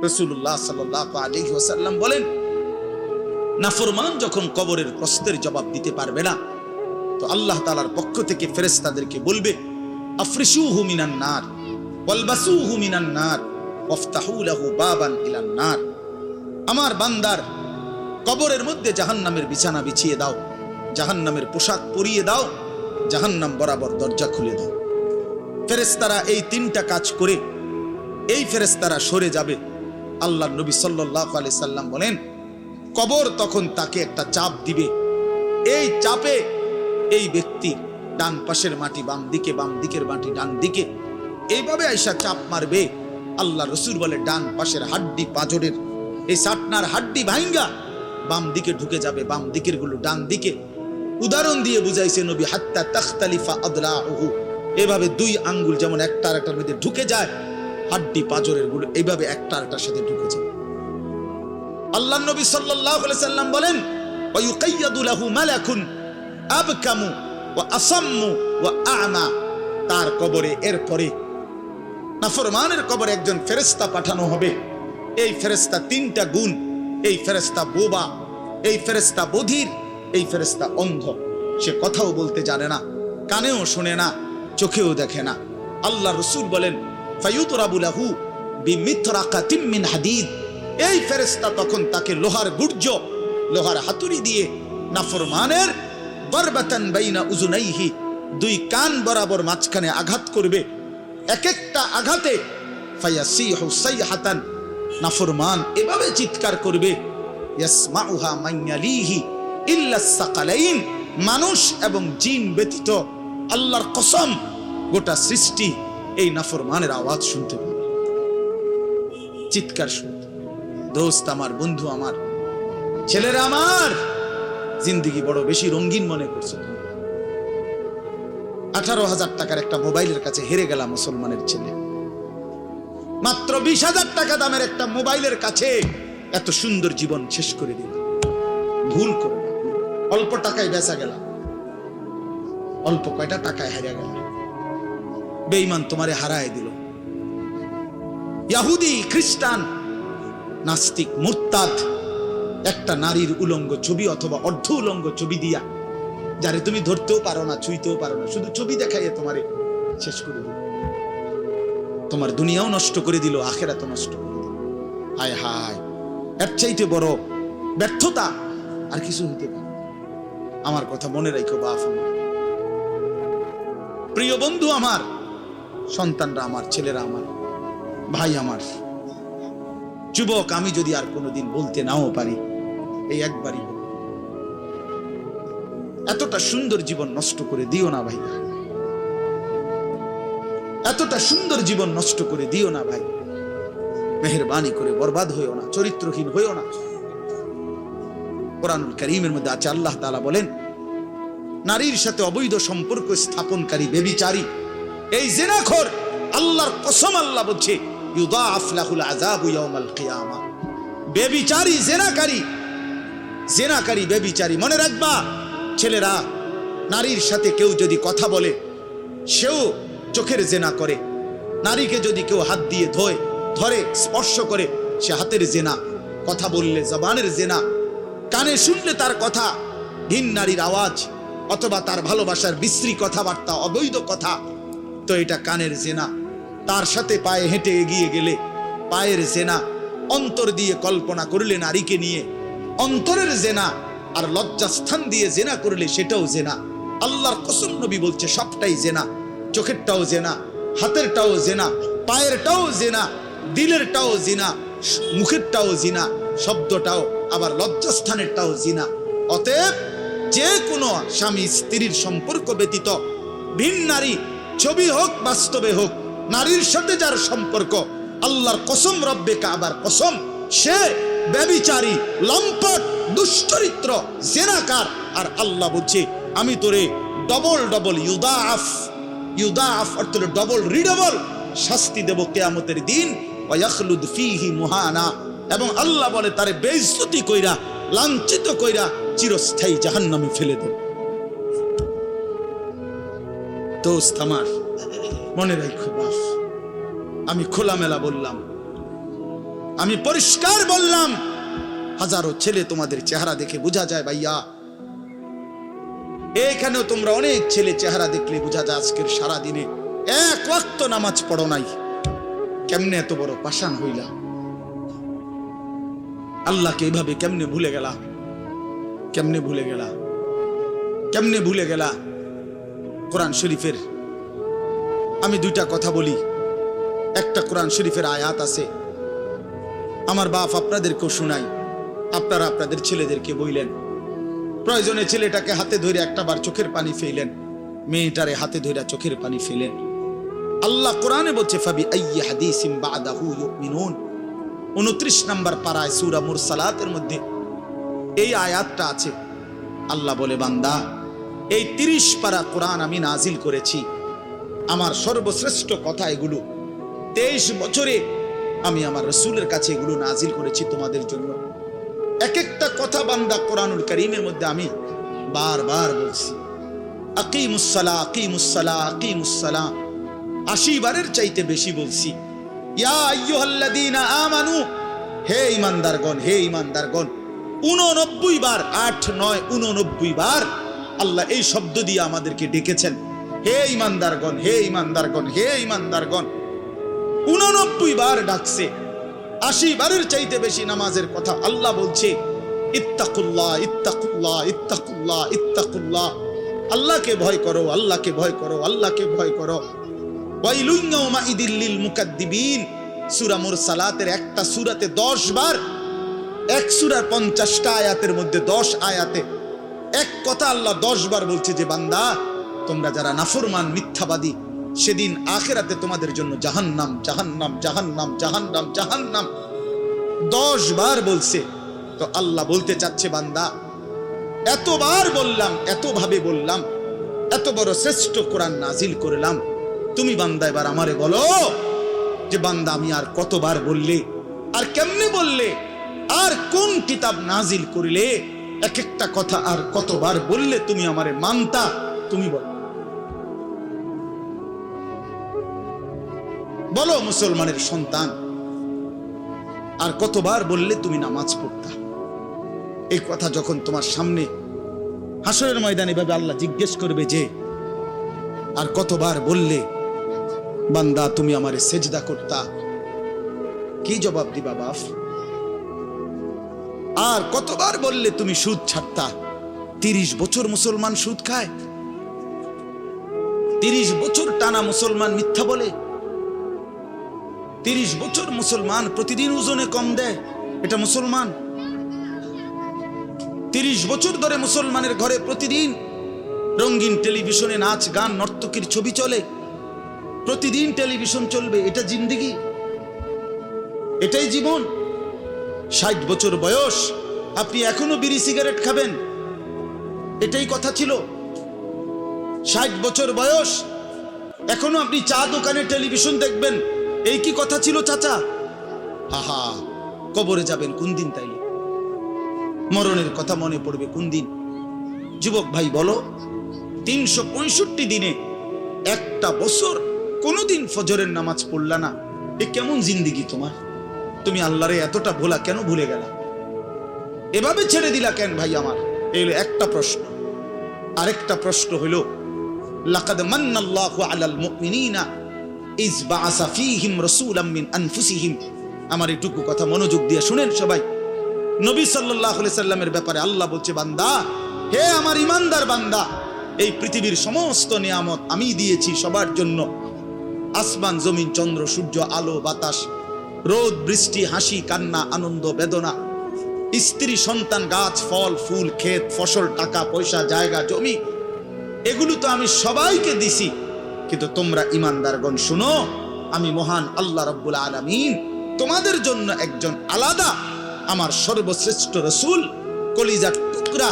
রাসূলুল্লাহ সাল্লাল্লাহু আলাইহি ওয়াসাল্লাম বলেন, নাফরমান যখন কবরের প্রশ্নের জবাব দিতে পারবে না, তো আল্লাহ তাআলার পক্ষ থেকে ফেরেশতাদেরকে বলবে, আফরিশুহু মিনান নার ওয়ালবাসুহু মিনান নার ওয়াফতাহু লাহু বাবান ইলান নার। আমার বান্দার কবরের মধ্যে জাহান্নামের বিছানা বিছিয়ে দাও, জাহান্নামের পোশাক পরিয়ে দাও, জাহান্নাম বরাবর দরজা খুলে দাও। ফেরেশতারা এই তিনটা কাজ করে এই ফেরেশতারা সরে যাবে। আল্লাহর নবী সাল্লাল্লাহু আলাইহি সাল্লাম বলেন, কবর তখন তাকে একটা চাপ দিবে। এই চাপে এই ব্যক্তি ডান পাশের মাটি বাম দিকে, বাম দিকের মাটি ডান দিকে, এইভাবে আইসা চাপ মারবে। আল্লাহ রাসূল বলে, ডান পাশের হাড্ডি পাঁজরের এই সাটনার হাড্ডি ভাঙ্গা বাম দিকে ঢুকে যাবে, বাম দিকের গুলো ডান দিকে। উদাহরণ দিয়ে বুঝাইছে নবী, হাত্তা তাখতালিফা আদলাউহু, এভাবে দুই আঙ্গুল যেমন একটা আরেকটার মধ্যে ঢুকে যায়, হাড্ডি পাঁজরের গুলো এইভাবে একটা আরেকটার সাথে ঢুকে যায়। আল্লাহ নবী সাল্লাল্লাহু আলাইহি সাল্লাম বলেন, ওয়া ইউকাইয়াদু লাহু মালাকুন আবকামু ওয়া আসাম্মু ওয়া আ'মা। তার কবরে এরপরে নাফরমানের কবরে একজন ফেরেশতা পাঠানো হবে। এই ফেরেশতা তিনটা গুণ, এই ফেরেশতা বোবা, এই ফেরেশতা বধির, এই ফেরেশতা অন্ধ। সে কথাও বলতে জানে না, কানেও শোনে না, চোখেও দেখে না। আল্লাহ রাসূল বলেন, ফায়ুতরাবু লাহু বিমিতরাকাতিম মিন হাদিদ। এই ফেরেশতা তখন তাকে লোহার গুর্জ, লোহার হাতুড়ি দিয়ে নাফরমানের দরবাতান বাইনা উযুনাইহি, দুই কান বরাবর মাঝখানে আঘাত করবে। এক একটা আঘাতে ফায়াসিহু সাইহাতান, নাফরমান এভাবে চিৎকার করবে, ইয়াসমাউহা মান ইয়ালিহি ইল্লা সাকালাইন, মানুষ এবং জিন ব্যতীত আল্লাহর কসম গোটা সৃষ্টি এই নাফরমানের আওয়াজ শুনতে পাবে, চিৎকার শুনতে। দোস্ত আমার, বন্ধু আমার, ছেলেরা আমার, জিন্দেগি বড় বেশি রঙিন মনে করছো তুমি। 18,000 টাকার একটা মোবাইলের কাছে হেরে গেলাম মুসলমানের ছেলে। মাত্র 20,000 টাকা দামের একটা মোবাইলের কাছে এত সুন্দর জীবন শেষ করে দিল। ভুল করে না, অল্প টাকায় বেচা গেল, অল্প কয়টা টাকায় হারিয়ে গেল। বেঈমান তোমারে হারায় দিল। ইহুদি, খ্রিস্টান, নাস্তিক, মুরতাদ একটা নারীর উলঙ্গ ছবি অথবা অর্ধ উলঙ্গ ছবি দিয়া, যারে তুমি ধরতেও পারো না, ছুঁইতেও পারো না, শুধু ছবি দেখাইয়ে তোমারে শেষ করে দিল। তোমার দুনিয়াও নষ্ট করে দিল, আখিরাতও নষ্ট করে দিল। হায় হায়, এর চাইতে বড় ব্যর্থতা আর কিছু হইতে পারে। আমার কথা মনে রাখো বাপ আমার, প্রিয় বন্ধু আমার, সন্তানরা আমার, ছেলেরা আমার, ভাই আমার, যুবক, আমি যদি আর কোনোদিন বলতে নাও পারি, এই একবারই বলবো, এতটা সুন্দর জীবন নষ্ট করে দিও না ভাই, এতটা সুন্দর জীবন নষ্ট করে দিও না ভাই। মেহেরবানি করে বরবাদ হইও না, চরিত্রহীন হইও না। কোরআনুল কারীমের মধ্যে আছে, আল্লাহ তাআলা বলেন, নারীর সাথে অবৈধ সম্পর্ক স্থাপনকারী ব্যভিচারী, এই জিনাখোর, আল্লাহর কসম আল্লাহ বলছে, ইউদাআফ লাহুল আযাবু ইয়াউমাল কিয়ামাহ। ব্যভিচারী, জিনাকারী, জিনাকারী, ব্যভিচারী। মনে রাখবা ছেলেরা, নারীর সাথে কেউ যদি কথা বলে, সেও চোখের জেনা করে। নারীকে যদি কেউ হাত দিয়ে ধরে স্পর্শ করে, সে হাতের জেনা। কথা বললে জবানের জেনা, কানে শুনলে তার কথা ভিন নারীর আওয়াজ অথবা তার ভালোবাসার বিশ্রী কথাবার্তা, অবৈধ কথা, তো এটা কানের জেনা। তার সাথে পায়ে হেঁটে এগিয়ে গেলে পায়ের জেনা। অন্তর দিয়ে কল্পনা করলে নারীকে নিয়ে, অন্তরের জেনা। আর লজ্জাস্থান দিয়ে জেনা করলে সেটাও জেনা। আল্লাহর কসম, নবী বলছে সবটাই জেনা। চোখেরটাও জেনা, হাতেরটাও জেনা, পায়েরটাও জেনা, দিলেরটাও জিনা, মুখেরটাও জিনা, শব্দটাও, আবার লজ্জাস্থানেরটাও জিনা। অতএব যে কোনো স্বামী স্ত্রীর সম্পর্ক ব্যতীত ভিন নারী, ছবি হোক বাস্তবে হোক, নারীর সাথে যার সম্পর্ক, আল্লাহর কসম, রব্বে কাবার কসম, সে ব্যভিচারী, লম্পট, দুশ্চরিত্র, জেনাকার। আর আল্লাহ বলছে, আমি তোরে ডবল ডবল ইউদাআফ, ইউদাআফ অর্থ হলো ডবল রিডবল শাস্তি দেব কিয়ামতের দিন। ওয়া ইয়াখলুদ ফীহি মুহানা, এবং আল্লাহ বলে তারে বেইজ্জতি কইরা, লাঞ্ছিত কইরা চিরস্থায়ী জাহান্নামে ফেলে দেব। দোস্ত আমার, মনে রাখো বাস, আমি খোলামেলা বললাম, আমি পরিষ্কার বললাম, হাজারো ছেলে তোমাদের চেহারা দেখে বোঝা যায় ভাইয়া। এখানেও তোমরা অনেক ছেলে চেহারা দেখলে বোঝা যায় আজকের সারা দিনে এক ওয়াক্ত নামাজ পড়ো নাই। কেমনে এত বড় পাষাণ হইলা? আল্লাহকে এইভাবে কেমনে ভুলে গেলা? কেমনে ভুলে গেলা? কেমনে ভুলে গেলা? কোরআন শরীফের আমি দুইটা কথা বলি। একটা কোরআন শরীফের আয়াত আছে, আমার বাপ আপনাদেরকেও শুনাই, আপনারা আপনাদের ছেলেদেরকে বইলেন। প্রয়োজনে ছেলেটাকে হাতে ধরে একটা বার চোখের পানি ফেলেন, মেয়েটারে হাতে ধরে চোখের পানি ফেলেন। আল্লাহ কোরআনে বলছে ফাবি আইয়ি হাদিসিম বাদাহু ইউমিনুন। 29 নম্বর পারায় সূরা মুরসালাতের মধ্যে এই আয়াতটা আছে। আল্লাহ বলে, বান্দা, এই 30 পারা কোরআন আমি নাজিল করেছি, আমার সর্বশ্রেষ্ঠ কথা এগুলো। 23 বছরে আমি আমার রাসূলের কাছে এগুলো নাজিল করেছি তোমাদের জন্য। এক একটা কথা বান্দা কোরআনুল কারীমের মধ্যে আমি বারবার বলছি, আকিমুস সালাহ, আকিমুস সালাহ, আকিমুস সালাহ। 80 বারের চাইতে বেশি বলছি। ইয়া আইয়ুহাল্লাযীনা আমানু, হে ঈমানদারগণ, হে ঈমানদারগণ। 89 বার, 8, 9, 89 বার আল্লাহ এই শব্দ দিয়ে আমাদেরকে ডেকেছেন, হে ঈমানদারগণ, হে ঈমানদারগণ, হে ঈমানদারগণ। 89 বার ডাকছে। 80 বারের চাইতে বেশি নামাজের কথা আল্লাহ বলছে, ইত্তাকুল্লাহ, ইত্তাকুল্লাহ, ইত্তাকুল্লাহ, ইত্তাকুল্লাহ। আল্লাহকে ভয় করো, আল্লাহকে ভয় করো, আল্লাহকে ভয় করো। ওয়াইলুন ইয়াউমাইদিল লিল মুকাদ্দিবিন। সূরা মুরসালাতের একটা সূরাতে 10 বার, এক সূরার 50টা আয়াতের মধ্যে 10 আয়াতে এক কথা আল্লাহ 10 বার বলছে যে বান্দা, তোমরা যারা নাফরমান, মিথ্যাবাদী, সেদিন আখিরাতে তোমাদের জন্য জাহান্নাম, জাহান্নাম, জাহান্নাম, জাহান্নাম, জাহান্নাম 10 বার বলছে। তো আল্লাহ বলতে চাচ্ছে, বান্দা, এতবার বললাম, এতভাবে বললাম, এত বড় শ্রেষ্ঠ কোরআন নাজিল করলাম, তুমি বান্দা এবার আমারে বলো যে বান্দা আমি আর কতবার বললে, আর কেমনে বললে, আর কোন কিতাব নাজিল করিলে এক একটা কথা আর কতবার বললে তুমি আমারে মানতা? তুমি বলো, বলো মুসলমানের সন্তান, আর কতবার বললে তুমি নামাজ পড়তা? এই কথা যখন তোমার সামনে হাসরের ময়দানে ভাবে আল্লাহ জিজ্ঞেস করবে যে আর কতবার বললে বান্দা তুমি আমারে সেজদা করতা, কি জবাব দিবা বাপ? আর কতবার বললে তুমি সুদ ছাড়তা? 30 বছর মুসলমান সুদ খায়, 30 বছর টানা মুসলমান মিথ্যা বলে, 30 বছর মুসলমান প্রতিদিন ওজনে কম দেয়, এটা মুসলমান? 30 বছর ধরে মুসলমানের ঘরে প্রতিদিন রঙিন টেলিভিশনে নাচ গান নর্তকীর ছবি চলে, প্রতিদিন টেলিভিশন চলবে, এটা জিন্দেগি? এটাই জীবন? 60 বছর বয়স আপনি এখনো বিড়ি সিগারেট খাবেন, এটাই কথা ছিল? 60 বছর বয়স এখনো আপনি চা দোকানে টেলিভিশন দেখবেন, এই কি কথা ছিল চাচা? হাহা, কবরে যাবেন কোন দিন? তাইলে মরণের কথা মনে পড়বে কোন দিন? যুবক ভাই বলো, 365 দিনে একটা বছর কোনদিন ফজরের নামাজ পড়লা না, এ কেমন জিন্দেগি তোমার? তুমি আল্লাহরে এতটা ভোলা কেন ভুলে গেলা? এভাবে ছেড়ে দিলা কেন ভাই আমার? এই হলো একটা প্রশ্ন। আরেকটা প্রশ্ন হলো, লাকাদ মান্নাল্লাহু আলাল মুমিনিনা ইজ বাআসা ফীহিম রাসূলাম মিন আনফুসিহিম। আমার এইটুকু কথা মনোযোগ দিয়ে শুনেন সবাই। নবী সাল্লাল্লাহু আলাইহি সাল্লামের ব্যাপারে আল্লাহ বলছে, বান্দা, হে আমার ইমানদার বান্দা, এই পৃথিবীর সমস্ত নিয়ামত আমি দিয়েছি সবার জন্য। আসমান, জমিন, চন্দ্র, সূর্য, আলো, বাতাস, রোদ, বৃষ্টি, হাসি, কান্না, আনন্দ, বেদনা, স্ত্রী, সন্তান, গাছ, ফল, ফুল, ক্ষেত, ফসল, টাকা পয়সা, জায়গা, জমি, এগুলো তো আমি সবাইকে দিছি। কিন্তু তোমরা ইমানদারগণ শুনো, আমি মহান আল্লাহ রাব্বুল আলামিন তোমাদের জন্য একজন আলাদা আমার সর্বশ্রেষ্ঠ রাসূল, কলিজার টুকরা,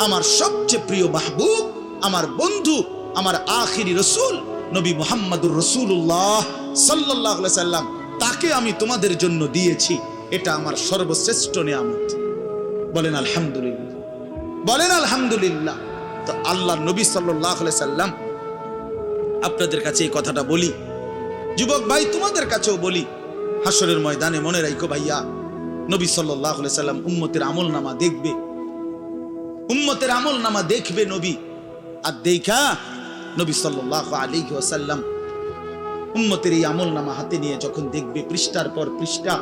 আমার সবচেয়ে প্রিয় মাহবুব, আমার বন্ধু, আমার আখিরি রাসূল নবী মুহাম্মদুর রাসূলুল্লাহ সাল্লাল্লাহু আলাইহি সাল্লাম, তাকে আমি তোমাদের জন্য দিয়েছি। এটা আমার সর্বশ্রেষ্ঠ নিয়ামত। বলেন আলহামদুলিল্লাহ, বলেন আলহামদুলিল্লাহ। তো আল্লাহ নবী সাল্লাল্লাহু আলাইহি সাল্লাম, আপনাদের কাছে এই কথাটা বলি, যুবক ভাই তোমাদের কাছেও বলি, হাসরের ময়দানে মনে রাখো ভাইয়া, নবী সাল্লাল্লাহু আলাইহি সাল্লাম উম্মতের আমলনামা দেখবে, উম্মতের আমলনামা দেখবে নবী। আর দেখা নবী সাল্লাল্লাহু আলাইহি ওয়াসাল্লাম উম্মতের এই আমলনামা হাতে নিয়ে যখন দেখবে, পৃষ্ঠার পর পৃষ্ঠা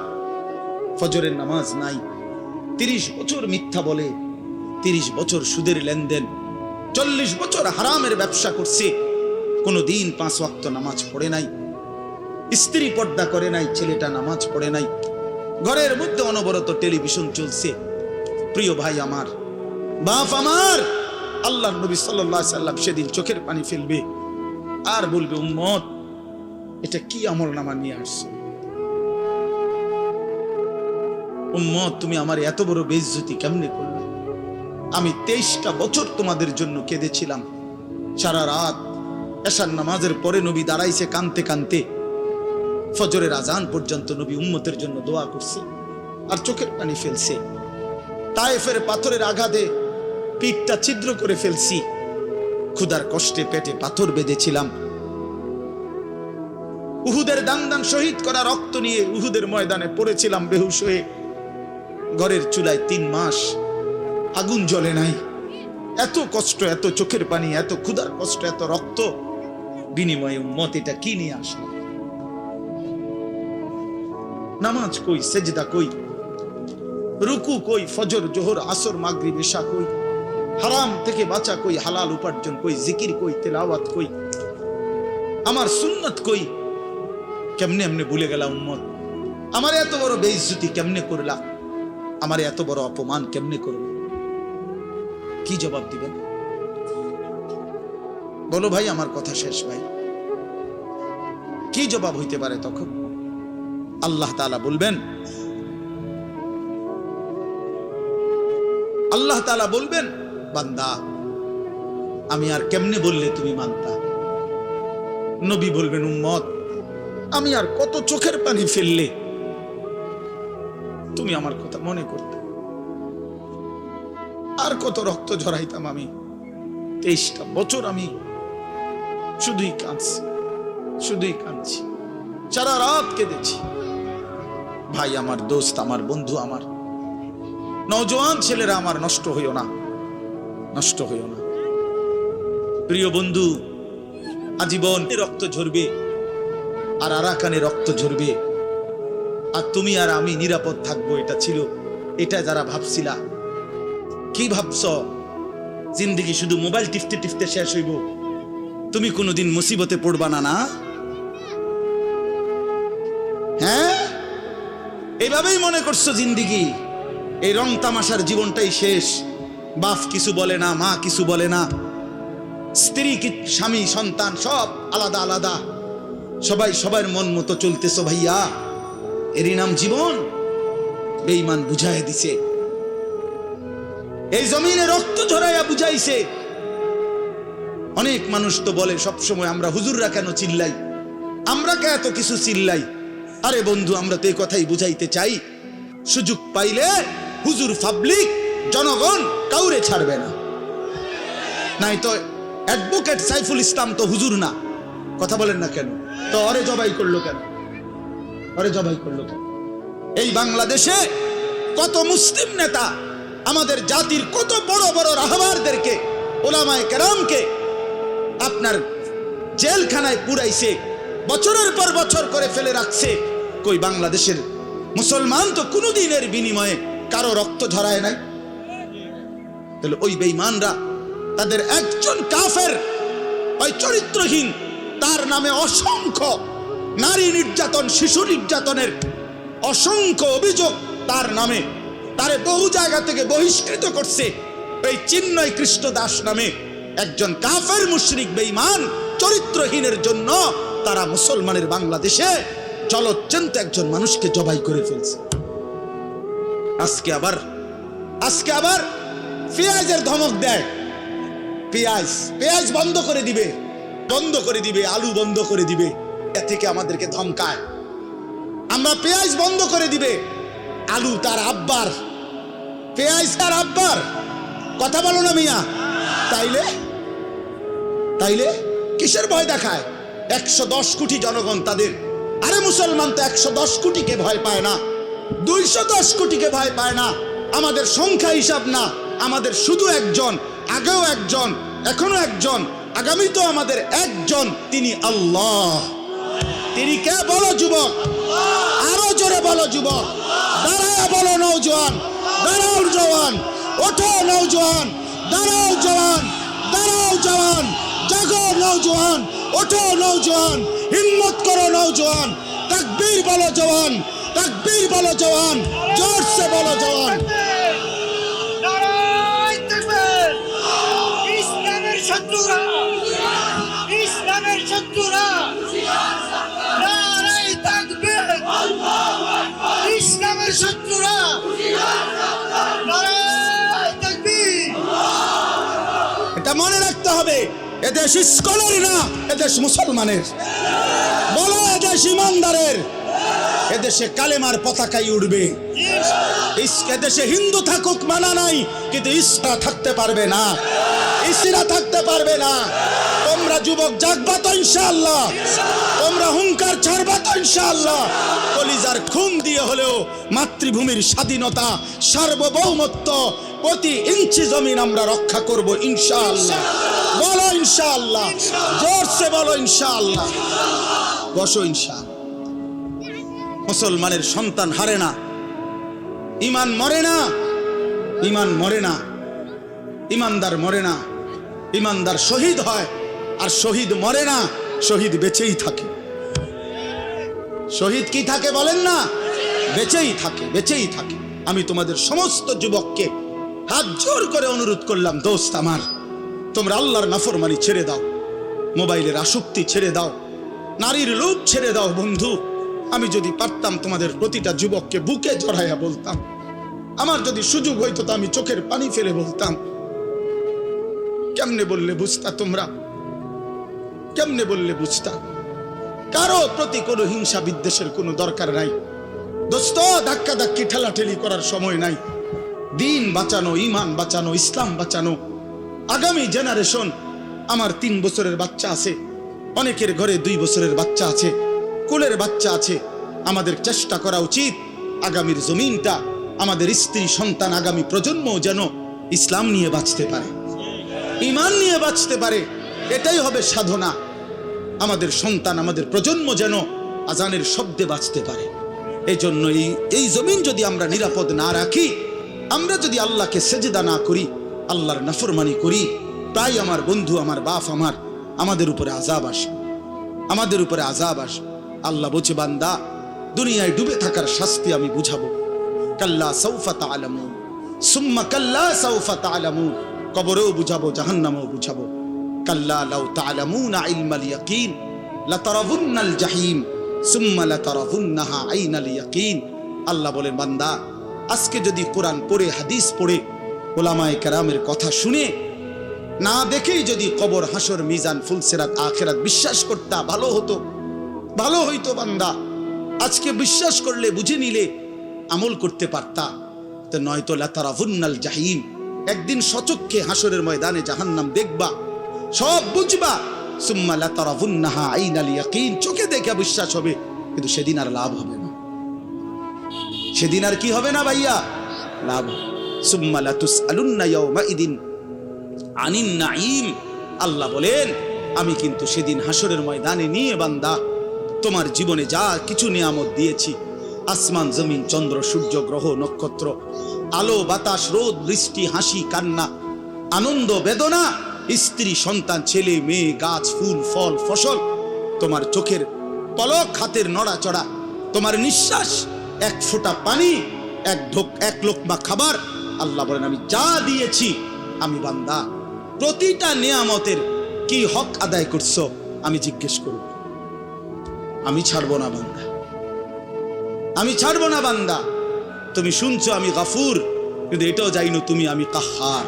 ফজরের নামাজ নাই, 30 বছর মিথ্যা বলে, 30 বছর সুদের লেনদেন, 40 বছর হারামের ব্যবসা করছে, কোনোদিন 5 ওয়াক্ত নামাজ পড়ে নাই, স্ত্রী পর্দা করে নাই, ছেলেটা নামাজ পড়ে নাই, ঘরের মধ্যে অনবরত টেলিভিশন চলছে। প্রিয় ভাই আমার, বাপ আমার, আল্লাহর নবী সাল্লাল্লাহু আলাইহি সাল্লাম সেদিন চোখের পানি ফেলবে আর বলবে, উম্মত এটা কি আমলনামা নিয়ে আসছো? উম্মত তুমি আমার এত বড় বেইজ্জতি কেমনে করলে? আমি 23টা বছর তোমাদের জন্য কেঁদেছিলাম। সারা রাত এশার নামাজের পরে নবী দাঁড়াইছে কানতে কানতে, ফজরের আজান পর্যন্ত নবী উম্মতের জন্য দোয়া করছে আর চোখের পানি ফেলছে। তায়েফের পাথরের আঘাতে পিঠটা ছিদ্র করে ফেলছি, ক্ষুধার কষ্টে পেটে পাথর বেঁধেছিলাম। উহুদের দান শহীদ করা রক্ত নিয়ে উহুদের ময়দানে পড়েছিলাম বেহুশ হয়ে। ঘরের চুলায় 3 মাস আগুন জ্বলে নাই। এত কষ্ট, এত চোখের পানি, এত ক্ষুধার কষ্ট, এত রক্ত, বিনিময়ে উম্মত এটা কি নিয়ে আসলো? নামাজ কই, সেজদা কই, রুকু কই, ফজর জোহর আসর মাগরিব এশা কই, হারাম থেকে বাঁচা কই, হালাল উপার্জন কই, জিকির কই, তেলাওয়াত কই, আমার সুন্নাত কই? কেমনে এমনে ভুলে গেলা উম্মত? আমার এত বড় বেইজ্জতি কেমনে করলা? আমার এত বড় অপমান কেমনে করলা? কি জবাব দিবেন বলো ভাই? আমার কথা শেষ ভাই। কি জবাব হইতে পারে তখন? আল্লাহ তাআলা বলবেন, আল্লাহ তাআলা বলবেন, বান্দা আমি আর কেমনে বললে তুমি মানতা? নবী বলবেন, উম্মত আমি আর কত চোখের পানি ফেললে তুমি আমার কথা মনে করতে? আর কত রক্ত ঝরাইতাম আমি? 23টা বছর আমি শুধুই কাঁদছি, শুধুই কাঁদছি, সারা রাত কেঁদেছি। ভাই আমার, দোস্ত আমার, বন্ধু আমার, নওজোয়ান ছেলেরা আমার, নষ্ট হইও না, নষ্ট হইও না। প্রিয় বন্ধু, আজীবন রক্ত ঝরবে আর আরাকানে রক্ত ঝরবে, আর তুমি আর আমি নিরাপদ থাকবো। এটা ছিল, এটা যারা ভাবছিলা, কি ভাবছ জিন্দেগি শুধু মোবাইল টিপতে টিপতে শেষ হইব? তুমি কোনোদিন মুসিবতে পড়বা না? না, হ্যাঁ, এইভাবেই মনে করছো জিন্দেগি, এই রং তামাশার জীবনটাই শেষ। বাপ কিছু বলে না, মা কিছু বলে না, স্ত্রী কি, স্বামী, সন্তান সব আলাদা আলাদা, সবাই সবার মন মতো চলতেছো। ভাইয়া, এরই নাম জীবন? বেঈমান বুঝাইয়া দিছে, এই জমিনে রক্ত ঝরাইয়া বুঝাইছে। অনেক মানুষ তো বলে সবসময়, আমরা হুজুররা কেন চিল্লাই, আমরা কে এত কিছু চিল্লাই? আরে বন্ধু, আমরা তো এই কথাই বুঝাইতে চাই, সুযোগ পাইলে হুজুর, পাবলিক, জনগণ কাউরে ছাড়বে না। নাই তো অ্যাডভোকেট সাইফুল ইসলাম তো হুজুর না, কথা বলেন না কেন? তো ওরে জবাই করলো কেন? ওরে জবাই করলো কেন? এই বাংলাদেশে কত মুসলিম নেতা আমাদের জাতির কত বড় বড় রাহবারদেরকে, ওলামায়ে কেরামকে আপনার জেলখানায় পুরাইছে, বছরের পর বছর করে ফেলে রাখছে। কই বাংলাদেশের মুসলমান তো কোনোদিনের বিনিময়ে কারো রক্ত ঝরায় নাই। তাহলে ওই বেঈমানরা, তাদের একজন কাফের, ওই চরিত্রহীন, তার নামে অসংখ্য নারী নির্যাতন, শিশু নির্যাতনের অসংখ্য অভিযোগ তার নামে, তারে বহু জায়গা থেকে বহিষ্কৃত করছে। এই চিন্ময় কৃষ্ণ দাস নামে একজন কাফের মুশরিক বেঈমান চরিত্রহীনের জন্য তারা মুসলমানের বাংলাদেশে জলজ্জন্ত একজন মানুষকে জবাই করে ফেলছে। আজকে আবার পেঁয়াজের ধমক দেয়, পেঁয়াজ বন্ধ করে দিবে, আলু বন্ধ করে দিবে, এ থেকে আমাদেরকে ধমকায়। আমরা পেঁয়াজ বন্ধ করে দিবে, আলু তার আব্বার, পেঁয়াজ তার আব্বার, কথা বলো না মিয়া? তাইলে কিসের ভয় দেখায়? 110 কোটি জনগণ তাদের আরে মুসলমান তো 110 কোটিকে ভয় পায় না, 210 কোটিকে ভয় পায় না। আমাদের সংখ্যা হিসাব না, আমাদের শুধু একজন, আগেও একজন, এখনো একজন, আগামী তো আমাদের একজন, তিনি আল্লাহ। তিনি কে বলো যুবক, আরো জোরে বলো যুবক, দাঁড়াও বলো নওজোয়ান, দাঁড়াও জওয়ান, ওঠো নওজোয়ান, দাঁড়াও জওয়ান, দাঁড়াও জওয়ান, জাগো নওজোয়ান, ওঠো নওজোয়ান, হিম্মত করো নওজোয়ান, তাকবীর বলো জওয়ান, তাকবীর বলো জওয়ান, জোর সে বলো জওয়ান। নারায়ে তাকবীর! ইসলামের শত্রুরা, ইসলামের শত্রুরা, নারায়ে তাকবীর! ইসলামের শত্রুরা, নারায়ে তাকবীর! এটা মনে রাখতে হবে, এদেশ স্কলার না, এদেশ মুসলমানের। বলো এদেশ ইমানদারের, এদেশে কালেমার পতাকাই উঠবে। এদেশে হিন্দু থাকুক মানা নাই, কিন্তু ইসরা থাকতে পারবে না, ইসরা থাকতে পারবে না। তোমরা যুবক জাগবা তো ইনশাআল্লাহ, তোমরা হুঙ্কার ছাড়বা তো ইনশাআল্লাহ। কলিজার খুন দিয়ে হলেও মাতৃভূমির স্বাধীনতা, সার্বভৌমত্ব, প্রতি ইঞ্চি জমিন আমরা রক্ষা করব ইনশাআল্লাহ। বলো ইনশাআল্লাহ, জোরসে বলো ইনশাআল্লাহ। বসো ইনশাআল্লাহ। মুসলমানের সন্তান হারে না, ইমান মরে না, ইমান মরে না, ইমানদার মরে না, ইমানদার শহীদ হয়, আর শহীদ মরে না, শহীদ বেঁচেই থাকে। শহীদ কি থাকে বলেন না, বেঁচেই থাকে, বেঁচেই থাকে। আমি তোমাদের সমস্ত যুবককে হাত জোর করে অনুরোধ করলাম, দোস্ত আমার, তোমরা আল্লাহর নাফরমানি ছেড়ে দাও, মোবাইলের আসক্তি ছেড়ে দাও, নারীর লোভ ছেড়ে দাও। বন্ধু, আমি যদি পারতাম তোমাদের প্রতিটা যুবককে বুকে জড়াইয়া বলতাম, আমার যদি সুযোগ হইতো তো আমি চোখের পানি ফেলে বলতাম। কেমনে বললে বুঝতা তোমরা, কেমনে বললে বুঝতা? কারো প্রতি কোনো হিংসা বিদ্বেষের কোনো দরকার নাই দোস্ত, ধাক্কা ধাক্কি ঠেলাঠেলি করার সময় নাই। দিন বাঁচানো, ইমান বাঁচানো, ইসলাম বাঁচানো। আগামী জেনারেশন, আমার 3 বছরের বাচ্চা আছে, অনেকের ঘরে 2 বছরের বাচ্চা আছে, কোলের বাচ্চা আছে। আমাদের চেষ্টা করা উচিত আগামীর জমিনটা, আমাদের স্ত্রী সন্তান, আগামী প্রজন্ম যেন ইসলাম নিয়ে বাঁচতে পারে, ইমান নিয়ে বাঁচতে পারে। এটাই হবে সাধনা। আমাদের সন্তান, আমাদের প্রজন্ম যেন আজানের শব্দে বাঁচতে পারে। এই জন্য এই জমিন যদি আমরা নিরাপদ না রাখি, আমরা যদি আল্লাহকে সেজদা না করি, আল্লাহর নাফরমানি করি, তাই আমার বন্ধু, আমার বাপ, আমাদের উপরে আযাব আসবে, আমাদের উপরে আযাব আসবে। আল্লাহ বলছে, বান্দা, দুনিয়ায় ডুবে থাকার শাস্তি আমি বুঝাবো। কাল্লা সাউফা তা'লামুন, সুম্মা কাল্লা সাউফা তা'লামুন। কবরেও বুঝাবো, জাহান্নামেও বুঝাবো। কাল্লা লাউ তা'লামুনা ইলমাল ইয়াকিন লাতারাউন্নাল জাহিম সুম্মা লাতারাউন্নাহা আইনাল ইয়াকিন। আল্লাহ বলেন, বান্দা, আজকে যদি কোরআন পড়ে, হাদিস পড়ে, উলামায়ে কেরামের কথা শুনে, না দেখেই যদি কবর, হাসর, মিজান, ফুলসিরাত, আখিরাত বিশ্বাস করতা, ভালো হতো, ভালো হইতো। বান্দা, আজকে বিশ্বাস করলে, বুঝে নিলে, আমল করতে পারতা। তো নয়তো লাতারাউন্নাল জাহিম, একদিন সচক্ষে হাসরের ময়দানে জাহান্নাম দেখবা, সব বুঝবা। সুম্মা লাতারাউন্নাহা আইনাল ইয়াকিন, চোখে দেখে বিশ্বাস হবে, কিন্তু সেদিন আর লাভ হবে না। সেদিন আর কি হবে না ভাইয়া? লাভ। সুম্মা লাতুসআলুন্না ইয়াওমাইদিন আনিন নাঈম। আল্লাহ বলেন, আমি কিন্তু সেদিন হাসরের ময়দানে নিয়ে বান্দা তোমার জীবনে যা কিছু নিয়ামত দিয়েছি, আসমান, জমিন, চন্দ্র, সূর্য, গ্রহ, নক্ষত্র, আলো, বাতাস, রোদ, বৃষ্টি, হাসি, কান্না, আনন্দ, বেদনা, স্ত্রী, সন্তান, ছেলে, মেয়ে, গাছ, ফুল, ফল, ফসল, তোমার চোখের পলক, হাতের নড়াচড়া, তোমার নিঃশ্বাস, এক ফোঁটা পানি, এক লোকমা খাবার। আল্লাহ বলেন, আমি যা দিয়েছি, আমি বান্দা প্রতিটা নিয়ামতের কি হক আদায় করছো আমি জিজ্ঞেস করব। আমি ছাড়বো না বান্দা, আমি ছাড়বো না বান্দা। তুমি শুনছো আমি গাফুর, কিন্তু এটাও জাইনো তুমি আমি কাহ্হার।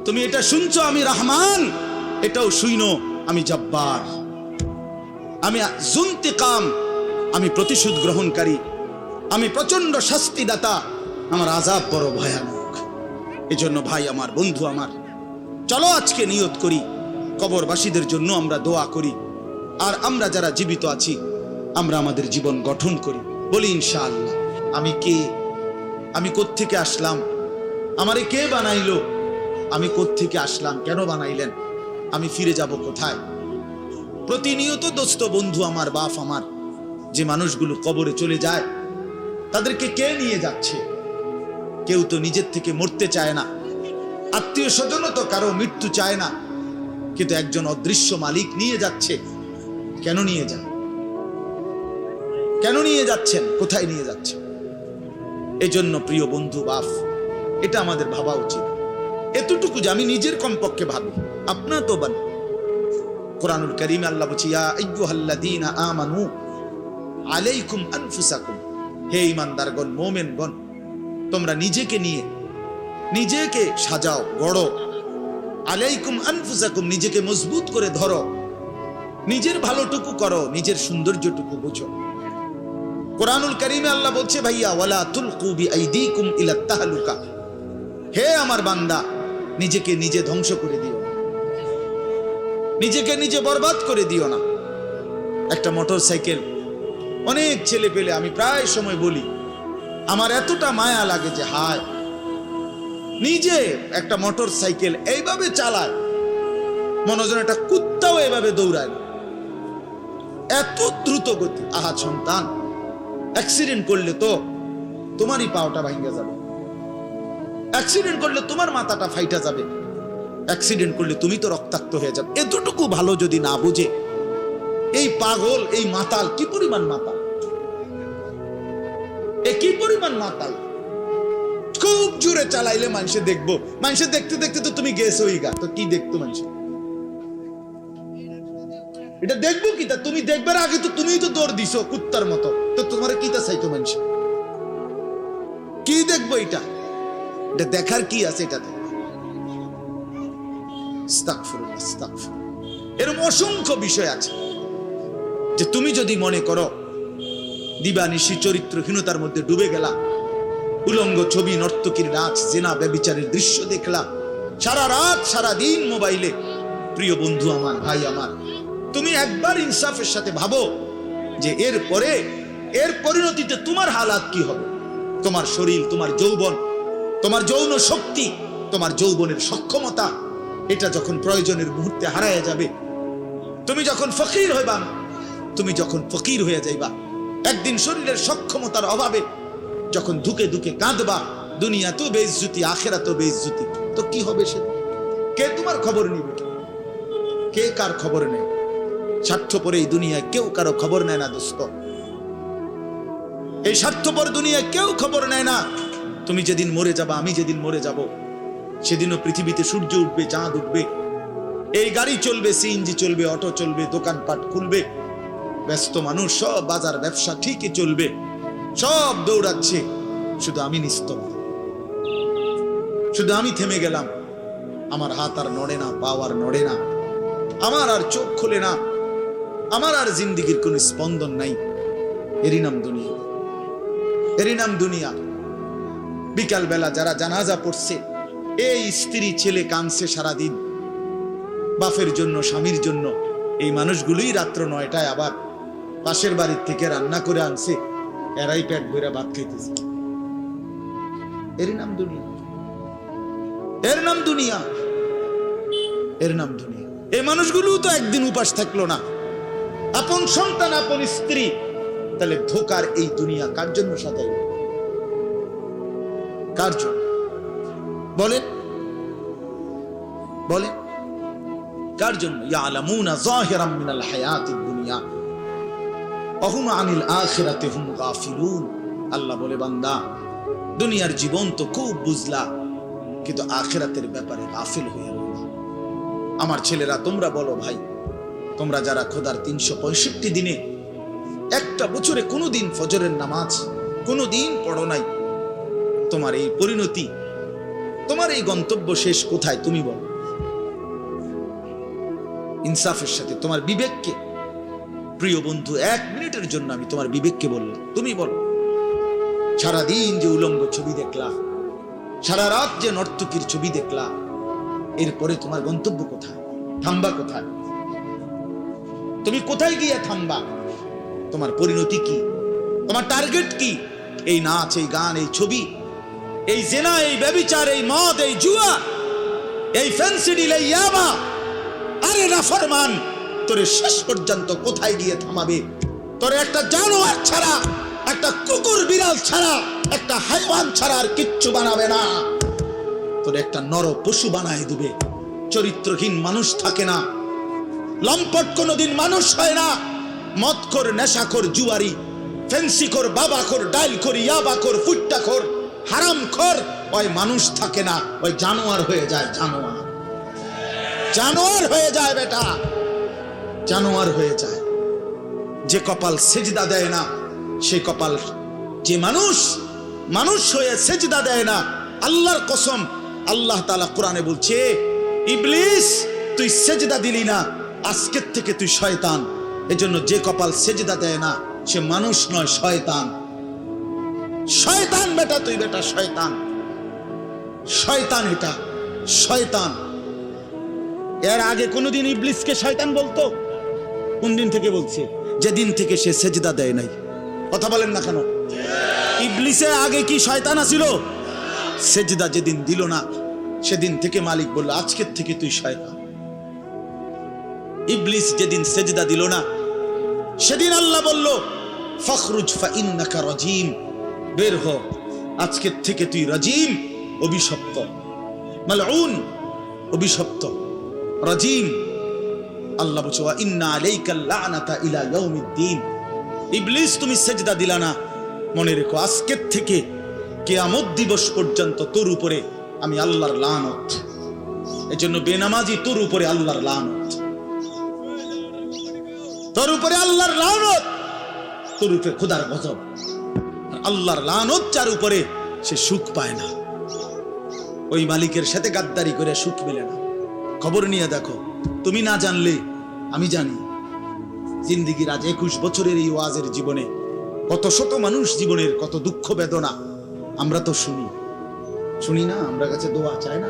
তুমি এটা শুনছো আমি রহমান, এটাও শুইনো আমি জব্বার। আমি যুন্তিকাম, আমি প্রতিশোধ গ্রহণকারী, আমি প্রচন্ড শাস্তিদাতা, আমার আযাব বড় ভয়ানক। এজন্য ভাই আমার, বন্ধু আমার, চলো আজকে নিয়ত করি, কবরবাসীদের জন্য আমরা দোয়া করি। আর আমরা যারা জীবিত আছি, আমরা আমাদের জীবন গঠন করি। বলি ইনশাআল্লাহ, আমি কে, আমি কোত্থেকে আসলাম, আমারে কে বানাইলো, আমি কোত্থেকে আসলাম, কেন বানাইলেন, আমি ফিরে যাব কোথায়। প্রতিনিয়ত দোস্ত বন্ধু আমার, বাপ আমার, যে মানুষগুলো কবরে চলে যায় তাদেরকে কে নিয়ে যাচ্ছে? কেউ তো নিজের থেকে মরতে চায় না, আত্মীয় স্বজনও তো কারো মৃত্যু চায় না, কিন্তু একজন অদৃশ্য মালিক নিয়ে যাচ্ছে। কেন নিয়ে যান? কেন নিয়ে যাচ্ছেন? কোথায় নিয়ে যাচ্ছেন? এজন্য প্রিয় বন্ধু বাপ, এটা আমাদের ভাবা উচিত। এতটুকু যে আমি নিজের কমপক্ষে ভাবি, আপনার তো বান। কোরআনুল কারীমে আল্লাহ বলছে, ইয়া আইয়ুহাল্লাযীনা আমানু আলাইকুম আনফুসাকুম, হে ঈমানদারগণ, মুমিনগণ, তোমরা নিজেকে নিয়ে নিজেকে সাজাও, গড়ো। আলাইকুম আনফুসাকুম, নিজেকে মজবুত করে ধরো, নিজের ভালোটুকু করো, নিজের সৌন্দর্যটুকু বুঝো। কোরআনুল কারীমে আল্লাহ বলছে, ভাইয়া ওয়ালা তুলকু বিআইদিকুম ইলা তাহলুকা, হে আমার বান্দা, নিজেকে নিজে ধ্বংস করে দিও না, নিজেকে নিজে বরবাদ করে দিও না। একটা মোটর সাইকেল, অনেক ছেলে পেলে, আমি প্রায় সময় বলি, আমার এতটা মায়া লাগে যে হায়, নিজে একটা মোটর সাইকেল এইভাবে চালায়, মনে হয় একটা কুত্তাও এভাবে দৌড়ায় না, এত দ্রুত গতি। আহা সন্তান, অ্যাক্সিডেন্ট করলে তো তোমারই পাওটা ভাঙা যাবে, অ্যাক্সিডেন্ট করলে তোমার মাথাটা ফাইটা যাবে, অ্যাক্সিডেন্ট করলে তুমি তো রক্তাক্ত হয়ে যাবে। এতটুকু ভালো যদি না বুঝে এই পাগল, এই মাতাল, কি পরিমাণ মাতাল, এ কি পরিমাণ মাতাল। খুব জোরে চালাইলে মানুষে দেখবো, মানুষে দেখতে দেখতে তো তুমি গেছো গা, তো কি দেখতো মানুষ? এটা দেখবো কি? তা তুমি দেখবার আগে তো তুমিই তো দৌড় দিছো কুত্তার মতো, তো তোমার কি তা চাইতো মানুষ? কি দেখবো এটা? এটা দেখার কি আছে এটাতে? আস্তাগফিরুল্লাহ, আস্তাগফিরুল্লাহ। এরকম অসংখ্য বিষয় আছে যে তুমি যদি মনে করো দিবানিশি চরিত্রহীনতার মধ্যে ডুবে গেলা, উলঙ্গ ছবি, নর্তকীর নাচ, জেনা, ব্যভিচারের দৃশ্য দেখলা, সারা রাত সারা দিন মোবাইলে, প্রিয় বন্ধু আমার, ভাই আমার, তুমি একবার ইনসাফের সাথে ভাবো যে এর পরিণতিতে তোমার হালাত কি হবে। তোমার শরীর, তোমার যৌবন, তোমার যৌন শক্তি, তোমার যৌবনের সক্ষমতা, এটা যখন প্রয়োজনের মুহূর্তে হারায় যাবে, তুমি যখন ফকির হইবা, তুমি যখন ফকির হয়ে যাইবা, একদিন শরীরের সক্ষমতার অভাবে যখন ধুকে ধুকে কাঁদবা, দুনিয়া তো বেইজ্জতি, আখিরাত তো বেইজ্জতি, তো কি হবে সে? কে তোমার খবর নিবে? কে কার খবর নেয়? স্বার্থপর এই দুনিয়ায় কেউ কারো খবর নেয় না দোস্ত। এই স্বার্থপর দুনিয়ায় কেউ খবর নেয় না। তুমি যেদিন মরে যাবা, আমি যেদিন মরে যাব, সেদিনও পৃথিবীতে সূর্য উঠবে, চাঁদ উঠবে, এই গাড়ি চলবে, সিএনজি চলবে, অটো চলবে, দোকানপাট খুলবে, ব্যস্ত মানুষ সব বাজার ব্যবসা ঠিকই চলবে, সব দৌড়াচ্ছে, শুধু আমি নিস্তব্ধ, শুধু আমি থেমে গেলাম। আমার হাত আর নড়ে না, পা আর নড়ে না, আমার আর চোখ খোলে না, আমার আর জিন্দেগির কোন স্পন্দন নাই। এরই নাম দুনিয়া, এরই নাম দুনিয়া। বিকাল বেলা যারা জানাজা পড়ছে, এই স্ত্রী ছেলে কাঁদছে সারাদিন বাপের জন্য, স্বামীর জন্য, এই মানুষগুলোই রাত্র 9টায় আবার পাশের বাড়ির থেকে রান্না করে আনছে, এরাই পেট ভরে ভাত খাইতেছে। এরই নাম দুনিয়া, এর নাম দুনিয়া, এর নাম দুনিয়া। এই মানুষগুলো তো একদিন উপাস থাকলো না, আপন সন্তান, আপন স্ত্রী, তাহলে ধোকার এই দুনিয়া কার জন্য সাজাই? কার জন্য বলেন? বলেন কার জন্য? ইয়ালামুনা যাহিরাম মিনাল হায়াতিদ দুনিয়া ওয়া হুম আনিল আখিরাতি হুম গাফিলুন। আল্লাহ বলে, বান্দা, দুনিয়ার জীবন তো খুব বুঝলা, কিন্তু আখিরাতের ব্যাপারে গাফিল হয়ে রইলা। আমার ছেলেরা, তোমরা বলো ভাই, তোমরা যারা খোদার 365 দিনে একটা বছরে কোনোদিন ফজরের নামাজ কোনোদিন পড়ো নাই, তোমার এই পরিণতি, তোমার এই গন্তব্য শেষ কোথায়? তুমি বলো ইনসাফের সাথে। তোমার বিবেককে, প্রিয় বন্ধু, 1 মিনিটের জন্য আমি তোমার বিবেককে বললাম, তুমি বলো, সারাদিন যে উলঙ্গ ছবি দেখলা, সারা রাত যে নর্তকীর ছবি দেখলা, এরপরে তোমার গন্তব্য কোথায়? থামবা কোথায়? তুমি কোথায় গিয়ে থামবা? তোমার পরিণতি কি, তোমার টার্গেট কি? এই নাচ, এই গান, এই ছবি, এই জেনা, এই ব্যভিচার, এই মদ, এই জুয়া, এই ফেন্সিডিল, এই ইয়াবা। আরে নাফরমান, তোরে শেষ পর্যন্ত কোথায় গিয়ে থামাবে? তোরে একটা জানোয়ার ছাড়া, একটা কুকুর বিড়াল ছাড়া, একটা হাইওয়ান ছাড়া আর কিচ্ছু বানাবে না। তোরে একটা নর পশু বানায় দিবে। চরিত্রহীন মানুষ থাকে না, লম্পট কোনোদিন মানুষ হয় না। মদখোর, নেশাখোর, জুয়ারি, ফেন্সিখোর, বাবাখোর, ডাইলখোর, ইয়াবাখোর, ফুট্টাখোর, হারামখোর, ওই মানুষ থাকে না, ওই জানোয়ার হয়ে যায়। জানোয়ার, জানোয়ার হয়ে যায় বেটা, জানোয়ার হয়ে যায়। যে কপাল সেজদা দেয় না, সে কপাল, যে মানুষ মানুষ হয়ে সেজদা দেয় না, আল্লাহর কসম, আল্লাহ তাআলা কোরআনে বলছে, ইবলিস তুই সেজদা দিলি না, আজকের থেকে তুই শয়তান। এজন্য যে কপাল সেজদা দেয় না, সে মানুষ নয়, শয়তান। শয়তান বেটা, তুই বেটা শয়তান, শয়তান, এটা শয়তান। এর আগে কোনোদিন ইবলিসকে শয়তান বলতো? কোন দিন থেকে বলছে? যেদিন থেকে সে সেজদা দেয় নাই। কথা বলেন না কেন? ইবলিসের আগে কি শয়তান আছিল? সেজদা যেদিন দিল না, সেদিন থেকে মালিক বলল, আজকের থেকে তুই শয়তান। ইবলিস যেদিন সেজদা দিল না, সেদিন আল্লাহ বলল, ফখরুজ ফাইন্নাকা রাজিম, বের হ, আজকের থেকে তুই রাজিম, অভিশপ্ত, মালউন, অভিশপ্ত, রাজিম। আল্লাহ বলছে, ওয়া ইন্না আলাইকাল লানাতা ইলা ইয়াউমিদ্দিন। ইবলিস তুমি সেজদা দিলা না, মনে রেখো আজকের থেকে কিয়ামত দিবস পর্যন্ত তোর উপরে আমি আল্লাহর লানত। এজন্য বেনামাজি তোর উপরে আল্লাহর লানত, তোর উপরে আল্লাহর লানত, তোর উপরে খোদার গজব। আল্লাহর লানত যার উপরে, সে সুখ পায় না। ওই মালিকের সাথে গাদ্দারি করে সুখ মেলে না। খবর নিয়ে দেখো, তুমি না জানলে আমি জানি। জিন্দিগির আজ 21 বছরের এই ওয়াজের জীবনে কত শত মানুষ জীবনের কত দুঃখ বেদনা আমরা তো শুনি না। আমরা কাছে দোয়া চায় না।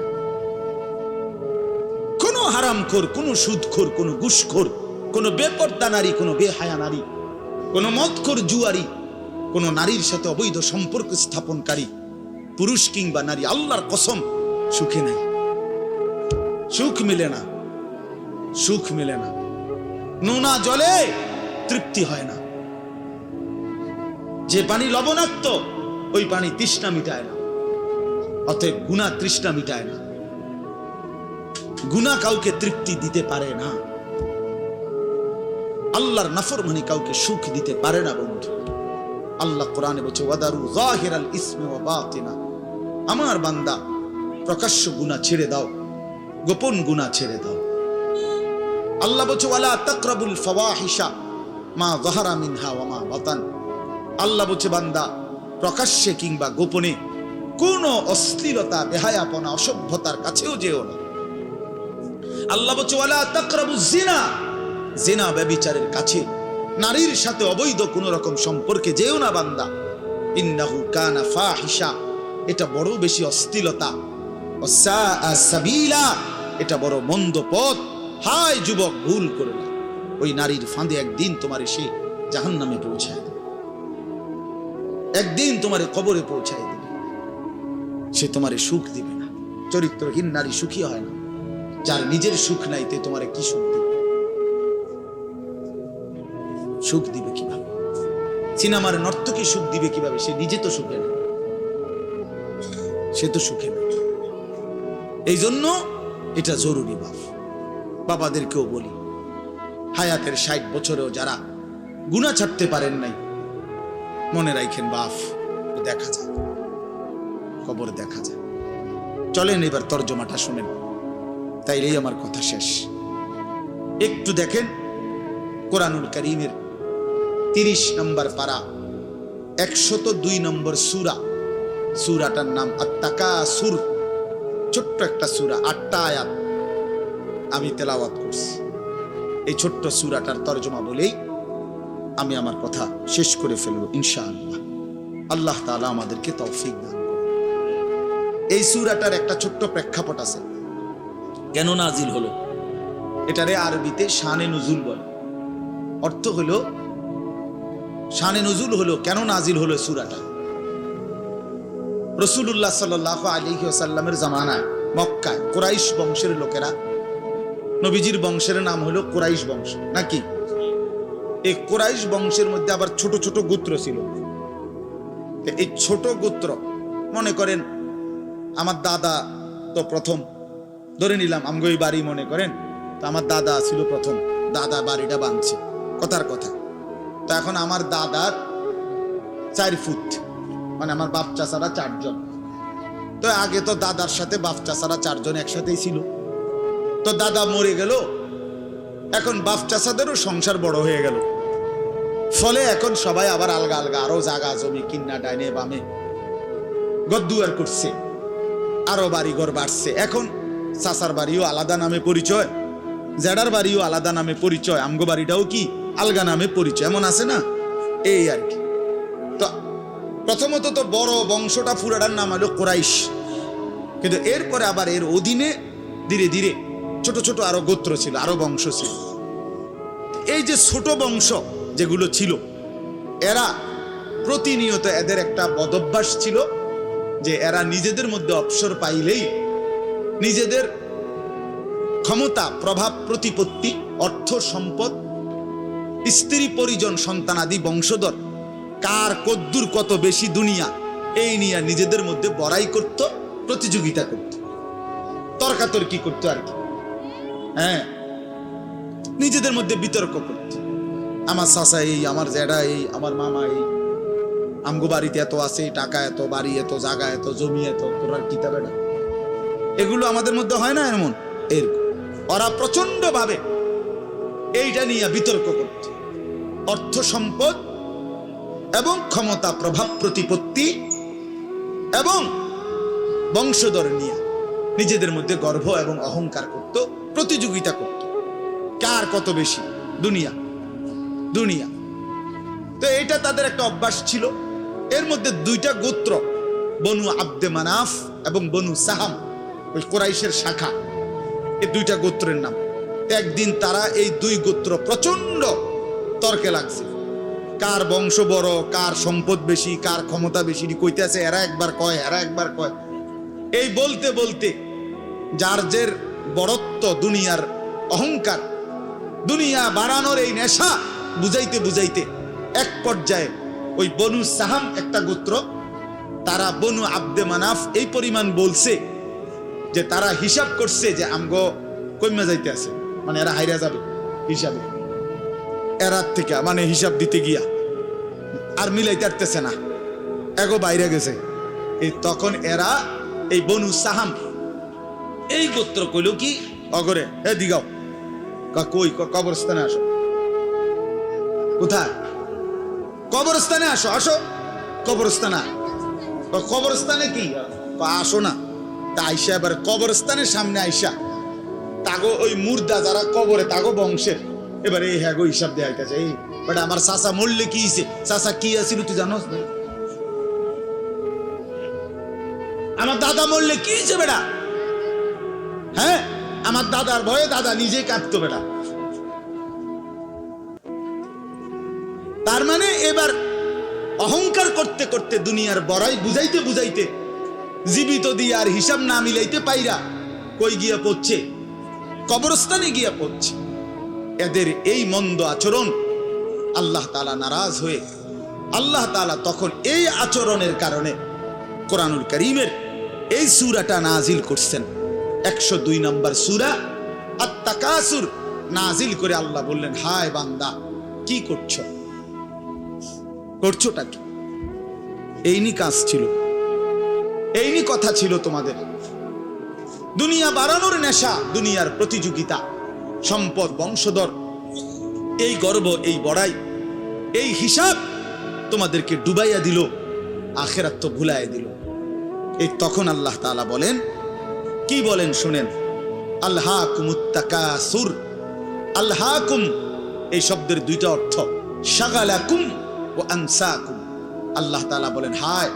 কোন হারামখোর, কোন সুদখোর, কোন ঘুষখোর, কোন বেপর্দা নারী, কোন বেহায়া নারী, কোন মদখোর, জুয়ারি, কোন নারীর সাথে অবৈধ সম্পর্ক স্থাপনকারী পুরুষ কিংবা নারী, আল্লাহর কসম সুখে নাই। সুখ মিলে না, সুখ মিলে না। নোনা জলে তৃপ্তি হয় না। যে পানি লবণাক্ত, ওই পানি তৃষ্ণা মিটায় না। অতএব গুনাহ তৃষ্ণা মিটায় না। গুনাহ কাউকে তৃপ্তি দিতে পারে না। আল্লাহর নাফরমানি কাউকে সুখ দিতে পারে না বন্ধু। আল্লাহ কোরআনে বলছে, ওয়াদারু যাহিরাল ইসমি ওয়া বাতিনা। আমার বান্দা, প্রকাশ্য গুনাহ ছেড়ে দাও, গোপন গুনাহ ছেড়ে দাও। আল্লাহ বলছে, ওয়ালা তাকরাবুল ফাওয়াহিশা মা যাহারা মিনহা ওয়া মা বাতান। আল্লাহ বলছে, বান্দা প্রকাশ্যে কিংবা গোপনে কোন অশ্লীলতা, বেহায়াপনা, অসভ্যতার কাছেও যেও না। আল্লাহ বলছে, ওয়ালা তাকরাবুজ জিনা। জিনা, ব্যভিচারের কাছে, নারীর সাথে অবৈধ কোন রকম সম্পর্কে যেও না বান্দা। ইন্নাহু কানা ফাহিশা, এটা বড় বেশি অশ্লীলতা। ওয়াসাআ সাবিলা, এটা বড় মন্দ পথ। হায় যুবক, ভুল করে না। ওই নারীর ফাঁদে একদিন তোমারে সে জাহান্নামে পৌঁছায় দেবে, একদিন তোমারে কবরে পৌঁছায় দেবে। সে তোমারে সুখ দিবে না। চরিত্রহীন নারী সুখী হয় না। যার নিজের সুখ নাই, তে তোমারে কি সুখ দিবে? সুখ দিবে কিভাবে? সিনেমার নর্তকী সুখ দিবে কিভাবে? সে নিজে তো সুখে না, সে তো সুখে না। এই জন্য এটা জরুরি। বাবাদেরকেও বলি, হায়াতের 60 বছরেও যারা গুনাহ ছাড়তে পারেন নাই, মনে রাখেন বাপ, দেখা যায়, কবর দেখা যায়। চলেন এবার তর্জমাটা শুনেন, তাইলেই আমার কথা শেষ। একটু দেখেন কোরআনুল কারীমের 30 নম্বর পারা, 102 নম্বর সূরা। সূরাটার নাম আত-তাকাসুর। ছোট্ট একটা সূরা, 8টা আয়াত আমি তেলাওয়াত করছি। এই ছোট্ট সূরাটার তর্জমা বলেই আমি আমার কথা শেষ করে ফেলবো ইনশাআল্লাহ। আল্লাহ তাআলা আমাদেরকে তৌফিক দান করুন। এই সূরাটার একটা ছোট্ট প্রেক্ষাপট আছে, কেন নাজিল হলো। এটারে আরবিতে শানে নুজুল বলে। অর্থ হলো শানে নুজুল হলো, কেন নাজিল হলো সূরাটা? রাসূলুল্লাহ সাল্লাল্লাহু আলাইহি ওয়াসাল্লামের জামানায় মক্কায় কুরাইশ বংশের লোকেরা, নবীজির বংশের নাম হলো কুরাইশ বংশ নাকি? এই কুরাইশ বংশের মধ্যে আবার ছোট ছোট গোত্র ছিল। এই ছোট গোত্র, মনে করেন আমার দাদা তো প্রথম, ধরে নিলাম আমগো এই বাড়ি মনে করেন, তো আমার দাদা ছিল প্রথম, দাদা বাড়িটা বাঁধছে কথার কথা। তো এখন আমার দাদার 4 ফুট, মানে আমার বাপ চাচারা 4 জন। তো আগে তো দাদার সাথে বাপ চাচারা 4 জন একসাথেই ছিল। তো দাদা মরে গেল, এখন বাপ চাচাদেরও সংসার বড় হয়ে গেল, ফলে এখন সবাই আবার আলগা আলগা আরো জায়গা জমি কিন্না ডাইনে বামে গদ্দুয়ার করছে, আরো বাড়িঘর বাড়ছে। এখন চাচার বাড়িও আলাদা নামে পরিচয়, জেডার বাড়িও আলাদা নামে পরিচয়, আমগো বাড়িটাও কি আলগা নামে পরিচয়, এমন আছে না? এই আর কি। তো প্রথমত তো বড় বংশটা পুরাটার নাম হলো কুরাইশ, কিন্তু এরপরে আবার এর অধীনে ধীরে ধীরে ছোট ছোট আরো গোত্র ছিল, আরো বংশ ছিল। এই যে ছোট বংশ যেগুলো ছিল, এরা প্রতিনিয়ত এদের একটা বদভ্যাস ছিল যে এরা নিজেদের মধ্যে অবসর পাইলেই নিজেদের ক্ষমতা, প্রভাব, প্রতিপত্তি, অর্থ সম্পদ, স্ত্রী পরিজন, সন্তানাদি, বংশধর, কার কদ্দুর কত বেশি দুনিয়া, এই নিয়ে নিজেদের মধ্যে বড়াই করত, প্রতিযোগিতা করত, তর্কাতর্কি করত আর কি। হ্যাঁ, নিজেদের মধ্যে বিতর্ক করত। আমার চাচা এই, আমার জেডা এই, আমার মামা এই, আমগো বাড়িতে এত আছে, টাকা এত, বাড়ি এত, জায়গা এত, জমি এত, তোর কিতাবে না, এগুলো আমাদের মধ্যে হয় না এমন? এরকম ওরা প্রচন্ড ভাবে এইটা নিয়ে বিতর্ক করত, অর্থ সম্পদ এবং ক্ষমতা, প্রভাব, প্রতিপত্তি এবং বংশধর নিয়ে নিজেদের মধ্যে গর্ব এবং অহংকার করত, প্রতিযোগিতা করত, কার কত বেশি দুনিয়া দুনিয়া। তো এটা তাদের একটা অভ্যাস ছিল। এর মধ্যে 2টা গোত্র, বনু আব্দে মানাফ এবং বনু সাহাম, ওই কুরাইশের শাখা, এই 2টা গোত্রের নাম। একদিন তারা এই 2 গোত্র প্রচন্ড তর্কে লাগছে, কার বংশ বড়, কার সম্পদ বেশি, কার ক্ষমতা বেশি, কইতেছে এরা একবার কয়, এরা একবার কয়। এই বলতে বলতে যার জের বড়ত্ব, দুনিয়ার অহংকার, দুনিয়া বাড়ানোর এই নেশা বুঝাইতে বুঝাইতে এক পর্যায়ে ওই বনু সাহাম একটা গোত্র, তারা বনু আব্দে মানাফ এই পরিমাণ বলছে যে তারা হিসাব করছে যে আমগো কইমা যাইতে আছে, মানে এরা হাইরা যাবে হিসাবে, এরার থেকে মানে হিসাব দিতে গিয়া আর মিলাইতে পারতেছে না, এগো বাইরে গেছে। এই তখন এরা এই বনু সাহাম এই গোত্র কইল কি, অগরে এ দিগাও, কই কবরস্থানে আসো। কোথায়? কবরস্থানে আসো, আসো কবরস্থানে। কবরস্থানে কি আসো না? তা আইসা এবার কবরস্থানের সামনে আইসা তাগো ওই মুর্দা যারা কবরে তাগো বংশের এবারে এই হ্যাগো হিসাব দেয়া হইতেছে। এই বেটা আমার চাচা মরলে কি হইছে, চাচা কি আছিল তুই জানোস? আমার দাদা মরলে কি হইছে বেটা? হ্যাঁ, আমার দাদার ভয়ে দাদা নিজেই কাঁদতো বেটা। তার মানে এবার অহংকার করতে করতে দুনিয়ার বড়াই বুঝাইতে বুঝাইতে জীবিত দিয়ে আর হিসাব না মিলাইতে পাইরা কই গিয়া পড়ছে? কবরস্থানে গিয়া পড়ছে। এদের এই মন্দ আচরণ আল্লাহ তাআলা নারাজ হয়ে আল্লাহ তাআলা তখন এই আচরণের কারণে কোরআনুল কারীমের এই সূরাটা নাজিল করছেন। 102 নম্বর সূরা আত-তাকাসুর নাজিল করে আল্লাহ বললেন, হায় বান্দা কি করছো, করছোটা কি? এইনি কাজ ছিল, এইনি কথা ছিল তোমাদের। দুনিয়া বাড়ানোর নেশা, দুনিয়ার প্রতিযোগিতা, সম্পদ, বংশধর, এই গর্ব, এই বড়াই, এই হিসাব তোমাদেরকে ডুবাইয়া দিল, আখিরাত তো ভুলাইয়া দিল। এই তখন আল্লাহ তাআলা বলেন, কি বলেন শুনেন, আলহাকুমুত তাকাসুর। আলহাকুম এই শব্দের 2টা অর্থ, শাগালাকুম ও আনসাকুম। আল্লাহ তাআলা বলেন, হায়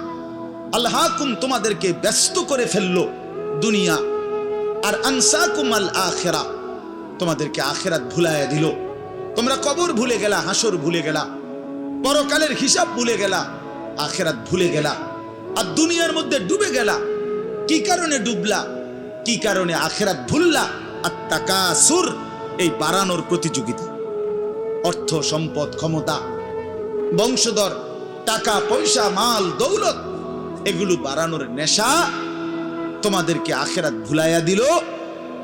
আলহাকুম তোমাদেরকে ব্যস্ত করে ফেললো দুনিয়া, আর আনসাকুম আল আখিরা তোমাদেরকে আখিরাত ভুলাইয়া দিল। তোমরা কবর ভুলে গেলা, হাসর ভুলে গেলা, পরকালের হিসাব ভুলে গেলা, আখিরাত ভুলে গেলা, আর দুনিয়ার মধ্যে ডুবে গেলা। কি কারণে ডুবলা? কি কারণে আখিরাত ভুললা? আত-তাকাসুর, এই বাড়ানোর প্রতিযোগিতা। অর্থ, সম্পদ, ক্ষমতা, বংশধর, টাকা পয়সা, মাল দৌলত, এগুলো বাড়ানোর নেশা তোমাদেরকে আখিরাত ভুলাইয়া দিল,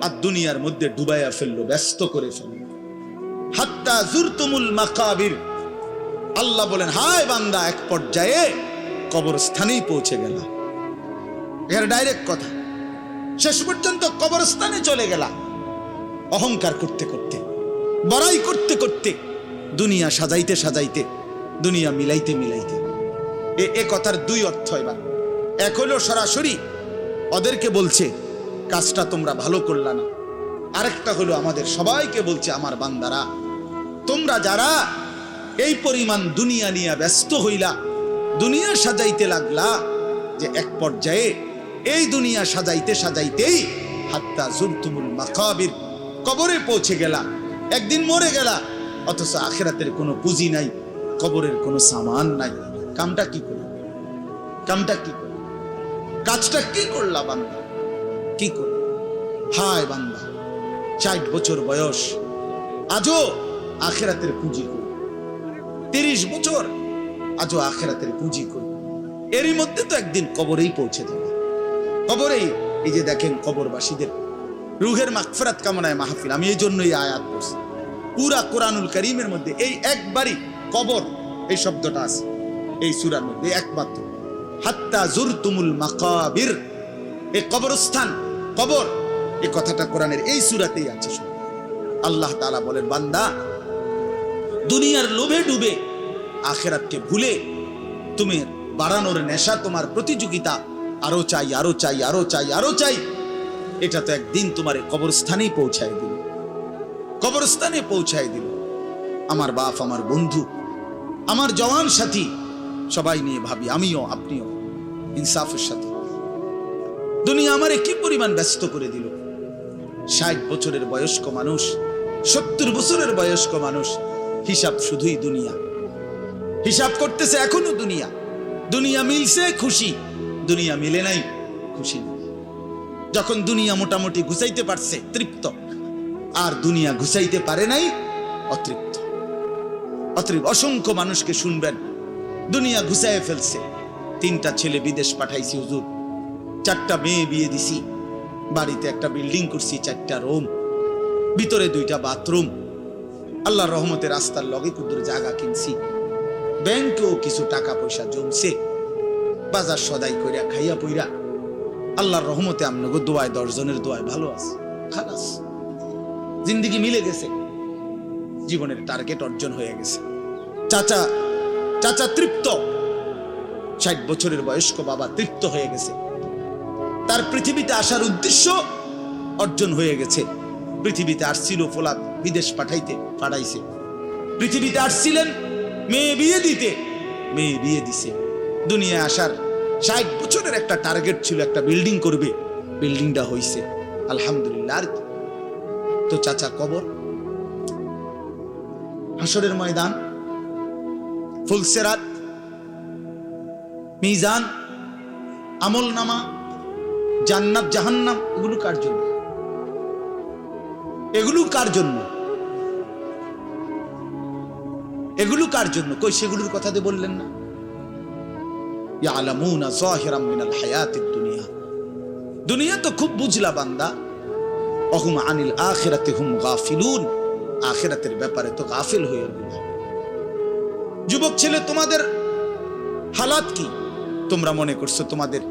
আর দুনিয়ার মধ্যে ডুবাইয়া ফেললো, ব্যস্ত করে ফেললো। হাত্তা জুরতুমুল মাকাবির, আল্লাহ বলেন, হায় বান্দা, এক পর্যায়ে কবরস্থানেই পৌঁছে গেলা। এর ডাইরেক্ট কথা, শেষ পর্যন্ত কবরস্থানে চলে গেলা। অহংকার করতে করতে, বড়াই করতে করতে, দুনিয়া সাজাইতে সাজাইতে, দুনিয়া মিলাইতে মিলাইতে। এ কথার দুই অর্থ। এবার এক হলো সরাসরি ওদেরকে বলছে কাজটা তোমরা ভালো করলা না, আরেকটা হলো আমাদের সবাইকে বলছে, আমার বান্দারা, তোমরা যারা এই পরিমাণ দুনিয়া নিয়ে ব্যস্ত হইলা, দুনিয়া সাজাইতে লাগলা, যে এক পর্যায়ে এই দুনিয়া সাজাইতে সাজাইতেই হাত্তা জুরতুমুল মাকাবির, কবরে পৌঁছে গেলা, একদিন মরে গেলা, অথচ আখিরাতের কোনো পুঁজি নাই, কবরের কোনো সামান নাই। কামটা কি করলা? কামটা কি করলা? কাজটা কি করলা বান্দা? কি করলা? হায় বান্দা, 60 বছর বয়স, আজও আখিরাতের পুঁজি কই? 30 বছর, আজও আখিরাতের পুঁজি কই? এরই মধ্যে তো একদিন কবরেই পৌঁছে যাবে। কবরেই, এই যে দেখেন কবরবাসীদের রুহের মাগফিরাত কামনায় মাহফিল, আমি এই জন্যই আয়াত পড়ছি। পুরা কোরআনুল কারীমের মধ্যে এই একবারই কবর এই শব্দটা আছে এই সূরার মধ্যে, একমাত্র। হাত্তা জুরতুমুল মাকাবির, এই কবরস্থান, কবর, এই কথাটা কোরআনের এই সূরাতেই আছে। আল্লাহ তাআলা বলেন, বান্দা, দুনিয়ার লোভে ডুবে আখিরাতকে ভুলে তুমি বাড়ানোর নেশা, তোমার প্রতিযোগিতা, আরো চাই, আরো চাই, আরো চাই, আরো চাই, এটা তো একদিন তোমার কবরস্থানেই পৌঁছায় দিল। কবরস্থানে পৌঁছায় দিল। আমার বাপ, আমার বন্ধু, আমার জওয়ান সাথী, সবাই নিয়ে ভাবি, আমিও আপনিও ইনসাফের সাথে। দুনিয়া আমারে কি পরিমাণ ব্যস্ত করে দিল। 60 বছরের বয়স্ক মানুষ, 70 বছরের বয়স্ক মানুষ, হিসাব শুধুই দুনিয়া, হিসাব করতেছে এখনো দুনিয়া। দুনিয়া মিলছে খুশি, দুনিয়া মিলে নাই খুশি। যখন দুনিয়া মোটামুটি ঘুষাইতে পারছে তৃপ্ত, আর দুনিয়া ঘুষাইতে পারে নাই অতৃপ্ত। অতৃপ্ত অসংখ্য মানুষকে শুনবেন, দুনিয়া ঘুষাইয়ে ফেলছে। 3টা ছেলে বিদেশ পাঠাইছি হুজুর, 4টা মেয়ে বিয়ে দিছি, বাড়িতে একটা বিল্ডিং করছি, 4টা রুম, ভিতরে 2টা বাথরুম, আল্লাহর রহমতে রাস্তার লগে কুদুর জায়গা কিনছি, ব্যাংকেও কিছু টাকা পয়সা জমছে, বাজার সদাই কইরা খাইয়া পইরা আল্লাহর রহমতে আপনাকে দোয়ায়, 10 জনের দোয়ায় ভালো আছে। খালাস, জিন্দেগি মিলে গেছে, জীবনের টার্গেট অর্জন হয়ে গেছে। চাচা তৃপ্ত, 60 বছরের বয়স্ক বাবা তৃপ্ত হয়ে গেছে, তার পৃথিবীতে আসার উদ্দেশ্য অর্জন হয়ে গেছে। পৃথিবীতে আসছিল ফোলাদ বিদেশ পাঠাইছে, পৃথিবীতে আসছিলেন মেয়ে বিয়ে দিতে, মেয়ে বিয়ে দিছে। দুনিয়ায় আসার 60 বছরের একটা টার্গেট ছিল, একটা বিল্ডিং করবে, বিল্ডিংটা হইছে, আলহামদুলিল্লাহ। আর তো চাচা কবর, হাসরের ময়দান, ফুলসেরাত, মিজান, আমল নামা, জান্নাত জাহান্নাম, এগুলো কার জন্য? এগুলো কার জন্য? এগুলো কার জন্য? কই সেগুলোর কথা দিয়ে বললেন না? ইয়ালামুনা যাহিরাম মিনাল হায়াতিদ দুনিয়া, দুনিয়া তো খুব বুঝলা বান্দা, ওহুম আনিল আখিরাতি হুম গাফিলুন, আখিরাতের ব্যাপারে তো গাফিল হয়ে গেল। যুবক ছেলে, তোমাদের হালাত কি? তোমরা মনে করছো তোমাদের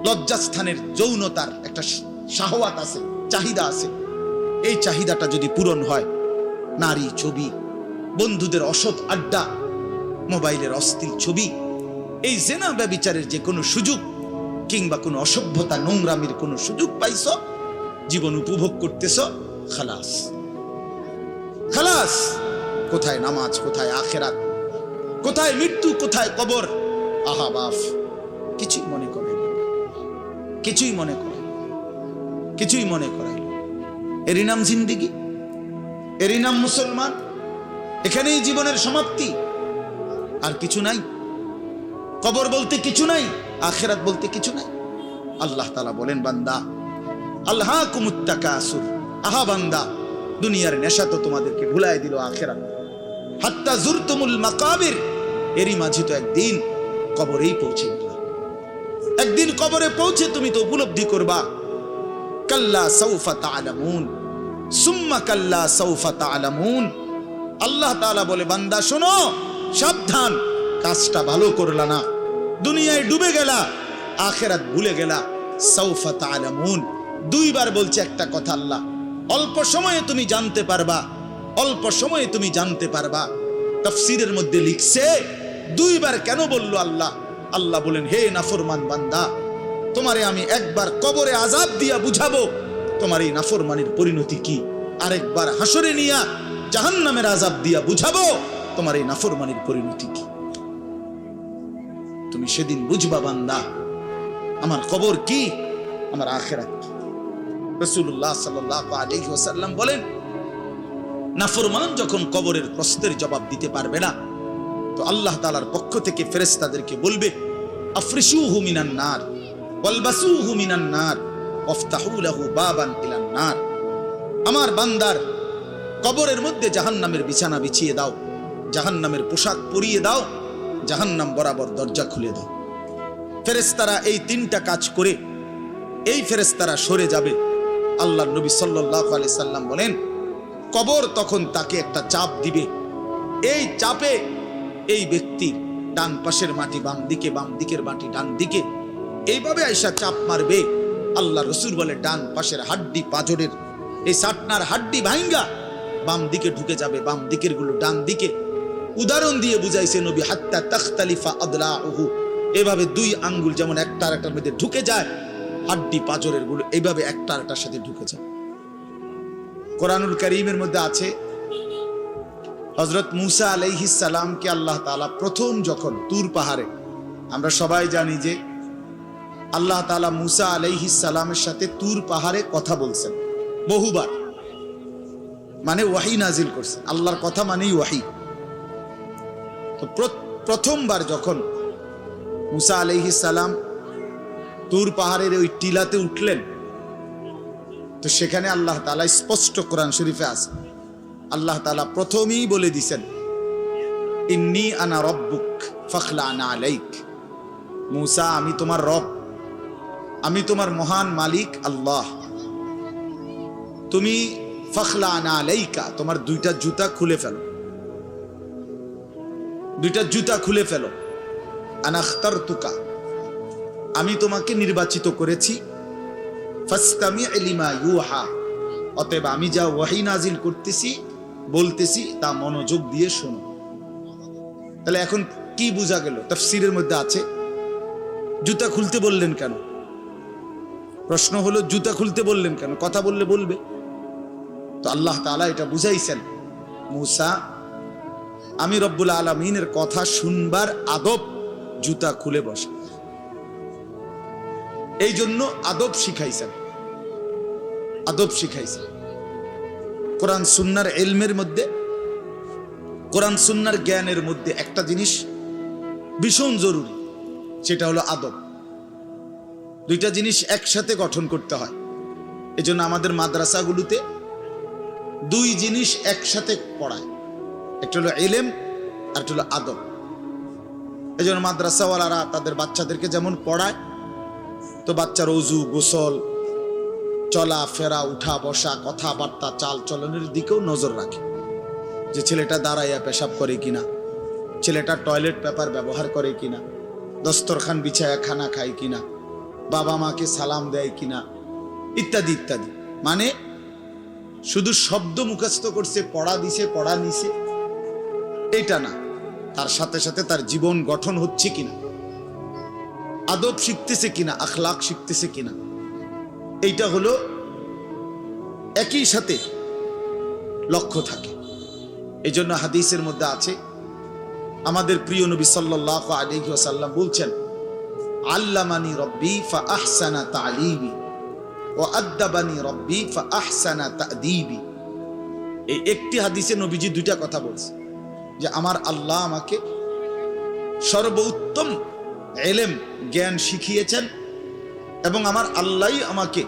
লজ্জাস্থানের যৌনতার একটা শাহওয়াত আছে, চাহিদা আছে, এই চাহিদাটা যদি পূরণ হয়, নারী, ছবি, বন্ধুদের অসৎ আড্ডা, মোবাইলের অশ্লীল ছবি, এই জেনা ব্যভিচারের যে কোনো সুযোগ, কিংবা কোনো অসভ্যতা নোংরামির কোনো সুযোগ পাইছ, জীবন উপভোগ করতেছ, খালাস খালাস। কোথায় নামাজ, কোথায় আখেরাত, কোথায় মৃত্যু, কোথায় কবর? আহা বাফ, কিছুই মনে করে, কিছুই মনে করে, কিছুই মনে করে। এরই নাম জিন্দিগি, এরই নাম মুসলমান। এখানেই জীবনের সমাপ্তি, আর কিছু নাই। কবর বলতে কিছু নাই, আখিরাত বলতে কিছু নাই। আল্লাহ তাআলা বলেন, বান্দা আল্লাহকুমুত তাকাসুর, আহা বান্দা দুনিয়ার নেশা তো তোমাদেরকে ভুলাই দিল আখিরাত। হাত্তা জুরতুমুল মাকাবির, এরই মাঝে তো একদিন কবরেই পৌঁছে গেলা। একদিন কবরে পৌঁছে তুমি তো উপলব্ধি করবা, কাল্লা সাউফা তা'লামুন সুম্মা কাল্লা সাউফা তা'লামুন। আল্লাহ তাআলা বলে, বান্দা শোনো, সাবধান, কাজটা ভালো করলা না, দুনিয়ায় ডুবে গেলা, আখিরাত ভুলে গেলা। সাউফা তা'লামুন, দুইবার বলছে একটা কথা আল্লাহ। অল্প সময়ে তুমি জানতে পারবা, অল্প সময়ে তুমি জানতে পারবা। তাফসীরের মধ্যে লিখছে দুইবার কেন বলল আল্লাহ? আল্লাহ বলেন, হে নাফরমান বান্দা, তোমারে আমি একবার কবরে আযাব দিয়া বুঝাবো তোমার এই নাফরমানির পরিণতি কি, আরেকবার হাসরে নিয়া জাহান্নামের আযাব দিয়া বুঝাবো তোমার এই নাফরমানির পরিণতি কি। তুমি সেদিন বুঝবা বান্দা, আমার কবর কি, আমার আখিরাত কি। রাসূলুল্লাহ সাল্লাল্লাহু আলাইহি ওয়াসাল্লাম বলেন, নাফরমান যখন কবরের প্রশ্নের জবাব দিতে পারবে না, তো আল্লাহ তাআলার পক্ষ থেকে ফেরেশতাদেরকে বলবে, আফরিশুহু মিনান নার ওয়ালবাসুহু মিনান নার ওয়াফতাহু লাহু বাবান ইলান নার। আমার বান্দার কবরের মধ্যে জাহান্নামের বিছানা বিছিয়ে দাও, জাহান্নামের পোশাক পরিয়ে দাও, জাহান্নাম বরাবর দরজা খুলে দাও। ফেরেশতারা এই তিনটা কাজ করে এই ফেরেশতারা সরে যাবে। আল্লাহর নবী সাল্লাল্লাহু আলাইহি সাল্লাম বলেন, কবর তখন তাকে একটা চাপ দিবে, এই চাপে এই ব্যক্তি ডান পাশের মাটি বাম দিকে, বাম দিকের মাটি ডান দিকে, এইভাবে আইসা চাপ মারবে। আল্লাহ রাসূল বলে, ডান পাশের হাড্ডি পাঁজরের এই সাটনার হাড্ডি ভাঙ্গা বাম দিকে ঢুকে যাবে, বাম দিকের গুলো ডান দিকে। উদাহরণ দিয়ে বুঝাইছে নবী, হাত্তা তাখতালিফা আদলাউহু, এভাবে দুই আঙ্গুল যেমন একটা আরেকটার মধ্যে ঢুকে যায়, হাড্ডি পাঁজরের গুলো এইভাবে একটা আরেকটার সাথে ঢুকে যায়। কোরআনুল কারীমের মধ্যে আছে, হযরত মূসা আলাইহিস সালামকে আল্লাহ তাআলা প্রথম যখন তুর পাহাড়ে, আমরা সবাই জানি যে আল্লাহ তাআলা মূসা আলাইহিস সালামের সাথে তুর পাহাড়ে কথা বলছেন বহুবার, মানে ওয়াহী নাজিল করছেন। আল্লাহর কথা মানেই ওয়াহী। তো প্রথমবার যখন মূসা আলাইহিস সালাম তুর পাহাড়ের ওই টিলাতে উঠলেন, তো সেখানে আল্লাহ তাআলা স্পষ্ট কোরআন শরীফে আছে, আল্লাহ তাআলা প্রথমেই বলে দিয়েছেন, ইন্নী আনা রব্বুক ফাখলা'না আলাইক। মূসা, আমি তোমার রব, আমি তোমার মহান মালিক আল্লাহ, তুমি ফাখলা'না আলাইকা, তোমার দুইটা জুতা খুলে ফেলো, দুইটা জুতা খুলে ফেলো। আনা আখতারতুকা, আমি তোমাকে নির্বাচিত করেছি। ফাসতামি' লিমা ইউহা, অতএব আমি যা ওয়াহী নাজিল করতেছি বলতেছি তা মনোযোগ দিয়ে শোনো। তাহলে এখন কি বোঝা গেল? তাফসীরের মধ্যে আছে, জুতা খুলতে বললেন কেন? প্রশ্ন হলো, জুতা খুলতে বললেন কেন? কথা বললে বলবে। তো আল্লাহ তাআলা এটা বুঝাইছেন, মূসা, আমি রব্বুল আলামিনের কথা শুনবার আদব জুতা খুলে বসে, এই জন্য আদব শিখাইছেন, আদব শিখাইছেন। কোরআন সুন্নাহর ইলমের মধ্যে, কোরআন সুন্নাহর জ্ঞানের মধ্যে একটা জিনিস ভীষণ জরুরি, সেটা হলো আদব। দুইটা জিনিস একসাথে গঠন করতে হয়। এজন্য আমাদের মাদ্রাসাগুলোতে দুই জিনিস একসাথে পড়ায়, একটা হলো ইলম আর একটা হলো আদব। এজন্য মাদ্রাসাওয়ালারা তাদের বাচ্চাদেরকে যেমন পড়ায়, তো বাচ্চার ওযু, গোসল, চলা ফেরা, উঠা বসা, কথাবার্তা, চাল চলনের দিকেও নজর রাখে, যে ছেলেটা দাঁড়াইয়া পেশাব করে কিনা, ছেলেটা টয়লেট পেপার ব্যবহার করে কিনা, দস্তরখান বিছায়া খানা খায় কিনা, বাবা মাকে সালাম দেয় কিনা, ইত্যাদি ইত্যাদি। মানে শুধু শব্দ মুখস্থ করছে, পড়া দিছে, পড়া নিছে, এটা না, তার সাথে সাথে তার জীবন গঠন হচ্ছে কিনা, আদব শিখতেছে কিনা, আখলাক শিখতেছে কিনা, এইটা হলো একই সাথে লক্ষ্য থাকে। এই জন্য হাদিসের মধ্যে আছে, আমাদের প্রিয় নবী সাল্লাল্লাহু আলাইহি ওয়াসাল্লাম বলছেন, আল্লামানি রব্বি ফাআহসানা তা'লিমি ওয়া আদ্দাবানি রব্বি ফাআহসানা তা'দীবি। এই একটি হাদিসে নবীজি দুইটা কথা বলছে, যে আমার আল্লাহ আমাকে সর্বোত্তম এলেম জ্ঞান শিখিয়েছেন এবং আমার আল্লাহই আমাকে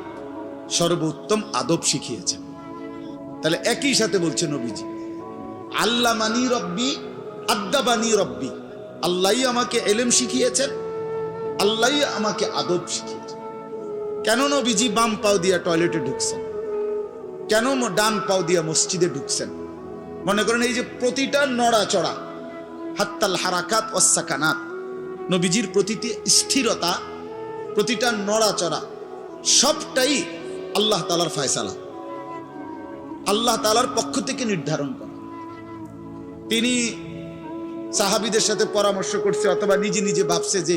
সর্বোত্তম আদব শিখিয়েছেন। তাহলে একই সাথে বলছে নবীজি, আল্লামানি রব্বি আদ্দাবানি রব্বি, আল্লাহই আমাকে এলেম শিখিয়েছেন, আল্লাহই আমাকে আদব শিখিয়েছেন। কেন নবীজি বাম পাও দিয়া টয়লেটে ঢুকছেন? কেন ডান পাও দিয়া মসজিদে ঢুকছেন? মনে করেন এই যে প্রতিটা নড়াচড়া, হাত্তাল হারাকাত ওয়াস সাকানাত, নবীজির প্রতিটি স্থিরতা, প্রতিটা নড়াচড়া সবটাই আল্লাহ তাআলার ফয়সালা, আল্লাহ তাআলার পক্ষ থেকে নির্ধারণ করা। তিনি সাহাবীদের সাথে পরামর্শ করছে অথবা নিজে নিজে ভাবছে যে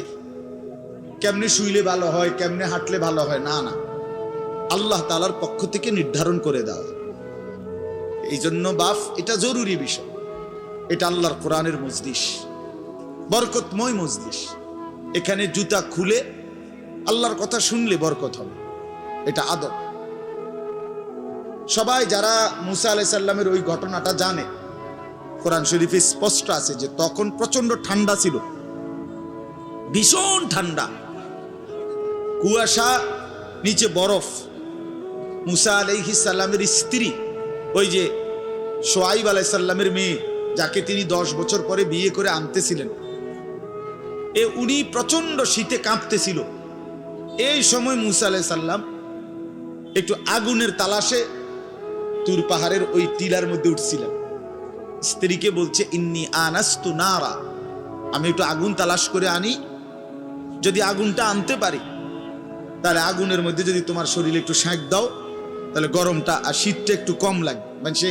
কেমনে শুইলে ভালো হয়, কেমনে হাঁটলে ভালো হয়, না না, আল্লাহ তাআলার পক্ষ থেকে নির্ধারণ করে দেওয়া। এই জন্য বাপ, এটা জরুরি বিষয়। এটা আল্লাহর কোরআনের মজলিস, বরকতময় মজলিস। এখানে জুতা খুলে আল্লাহর কথা শুনলে বরকত হবে, এটা আদব। সবাই যারা মুসা আলাইহিস সালামের ওই ঘটনাটা জানে, কোরআন শরীফে স্পষ্ট আছে যে তখন প্রচন্ড ঠান্ডা ছিল, ভীষণ ঠান্ডা, কুয়াশা, নিচে বরফ। মুসা আলাইহিস সালামের স্ত্রী, ওই যে শুআইব আলাইহিস সালামের মেয়ে, যাকে তিনি 10 বছর পরে বিয়ে করে আনতেছিলেন, উনি প্রচন্ড শীতে কাঁপতেছিল। এই সময় মুসা আলাইহিস সালাম একটু আগুনের তালাশে তুর পাহাড়ের ওই টিলার মধ্যে উঠছিলেন। স্ত্রীকে বলছে, ইন্নী আনাস্তু নারা, আমি একটু আগুন তালাশ করে আনি, যদি আগুনটা আনতে পারি তাহলে আগুনের মধ্যে যদি তোমার শরীরে একটু সেঁক দাও তাহলে গরমটা আর শীতটা একটু কম লাগবে। মানে সে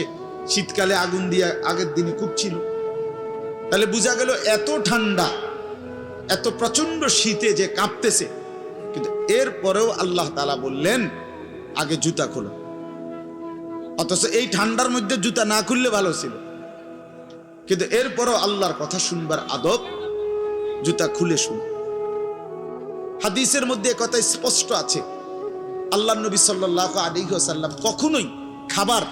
শীতকালে আগুন দিয়ে আগের দিনে খুব ছিল, তাহলে বোঝা গেল এত ঠান্ডা, এত প্রচন্ড শীতে যে কাঁপতেছে। কিন্তু এরপরেও আল্লাহ তাআলা বললেন আগে জুতা খোলো। অথচ এই ঠান্ডার মধ্যে জুতা না খুললে ভালো ছিল, কিন্তু এরপরও আল্লাহর কথা শুনবার আদব, জুতা খুলে শুন। হাদিসের মধ্যে কথা স্পষ্ট আছে, আল্লাহর নবী সাল্লাল্লাহু আলাইহি ওয়াসাল্লাম কখনোই খাবার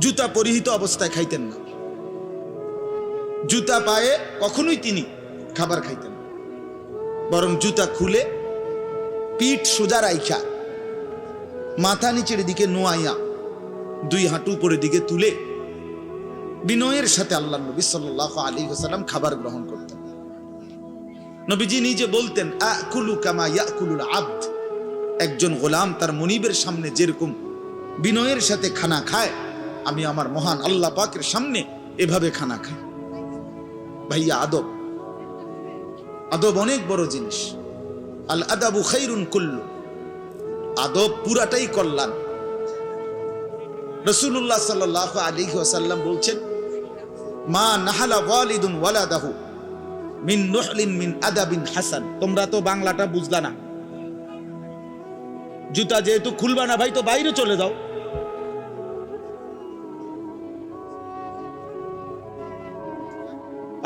জুতা পরিহিত অবস্থায় খাইতেন না। জুতা পায়ে কখনোই তিনি খাবার খাইতেন না, বরং জুতা খুলে পিঠ সোজা রাইখা, মাথা নিচের দিকে নোয়াইয়া, 2 হাঁটু উপরের দিকে তুলে বিনয়ের সাথে আল্লাহর নবী সাল্লাল্লাহু আলাইহি ওয়াসাল্লাম খাবার গ্রহণ করতেন। নবীজি নিজে বলতেন, আকুলু কামা ইয়াকুলুল আবদ, একজন গোলাম তার মনিবের সামনে যেরকম বিনয়ের সাথে খানা খায়, আমি আমার মহান আল্লাহ পাকের সামনে এভাবে খানা খাই। ভাইয়া, আদব, আদব অনেক বড় জিনিস। আল আদাবু খাইরুন কুল্লু, আদব পুরাটাই কল্যাণ। রাসূলুল্লাহ সাল্লাল্লাহু আলাইহি ওয়াসাল্লাম বলছেন, মা নাহালা ওয়ালিদুন ওয়ালাদাহু মিন নুহলিন মিন আদাবিন হাসান। তোমরা তো বাংলাটা বুঝলা না, জুতা যেহেতু খুলবা না ভাই, তো বাইরে চলে যাও।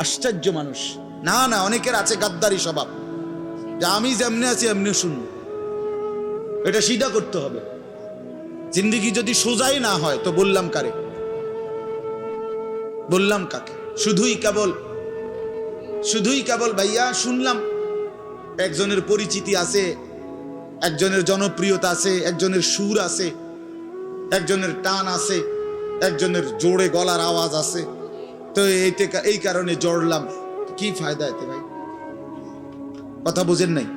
আশ্চর্য মানুষ। না না, অনেকের আছে গাদ্দারি স্বভাব, যে আমি যেমনি আছি এমনি শুনবো। এটা সিধা করতে হবে। জিন্দেগি যদি সোজাই না হয় তো বললাম কারে, বললাম কাকে? শুধুই কেবল ভাইয়া শুনলাম একজনের পরিচিতি আছে, একজনের জনপ্রিয়তা আছে, একজনের সুর আছে, একজনের টান আছে, একজনের জোরে গলার আওয়াজ আছে, তো এই কারণে জড়লাম। কি ফায়দা এতে ভাই? কথা বোঝেন নাই?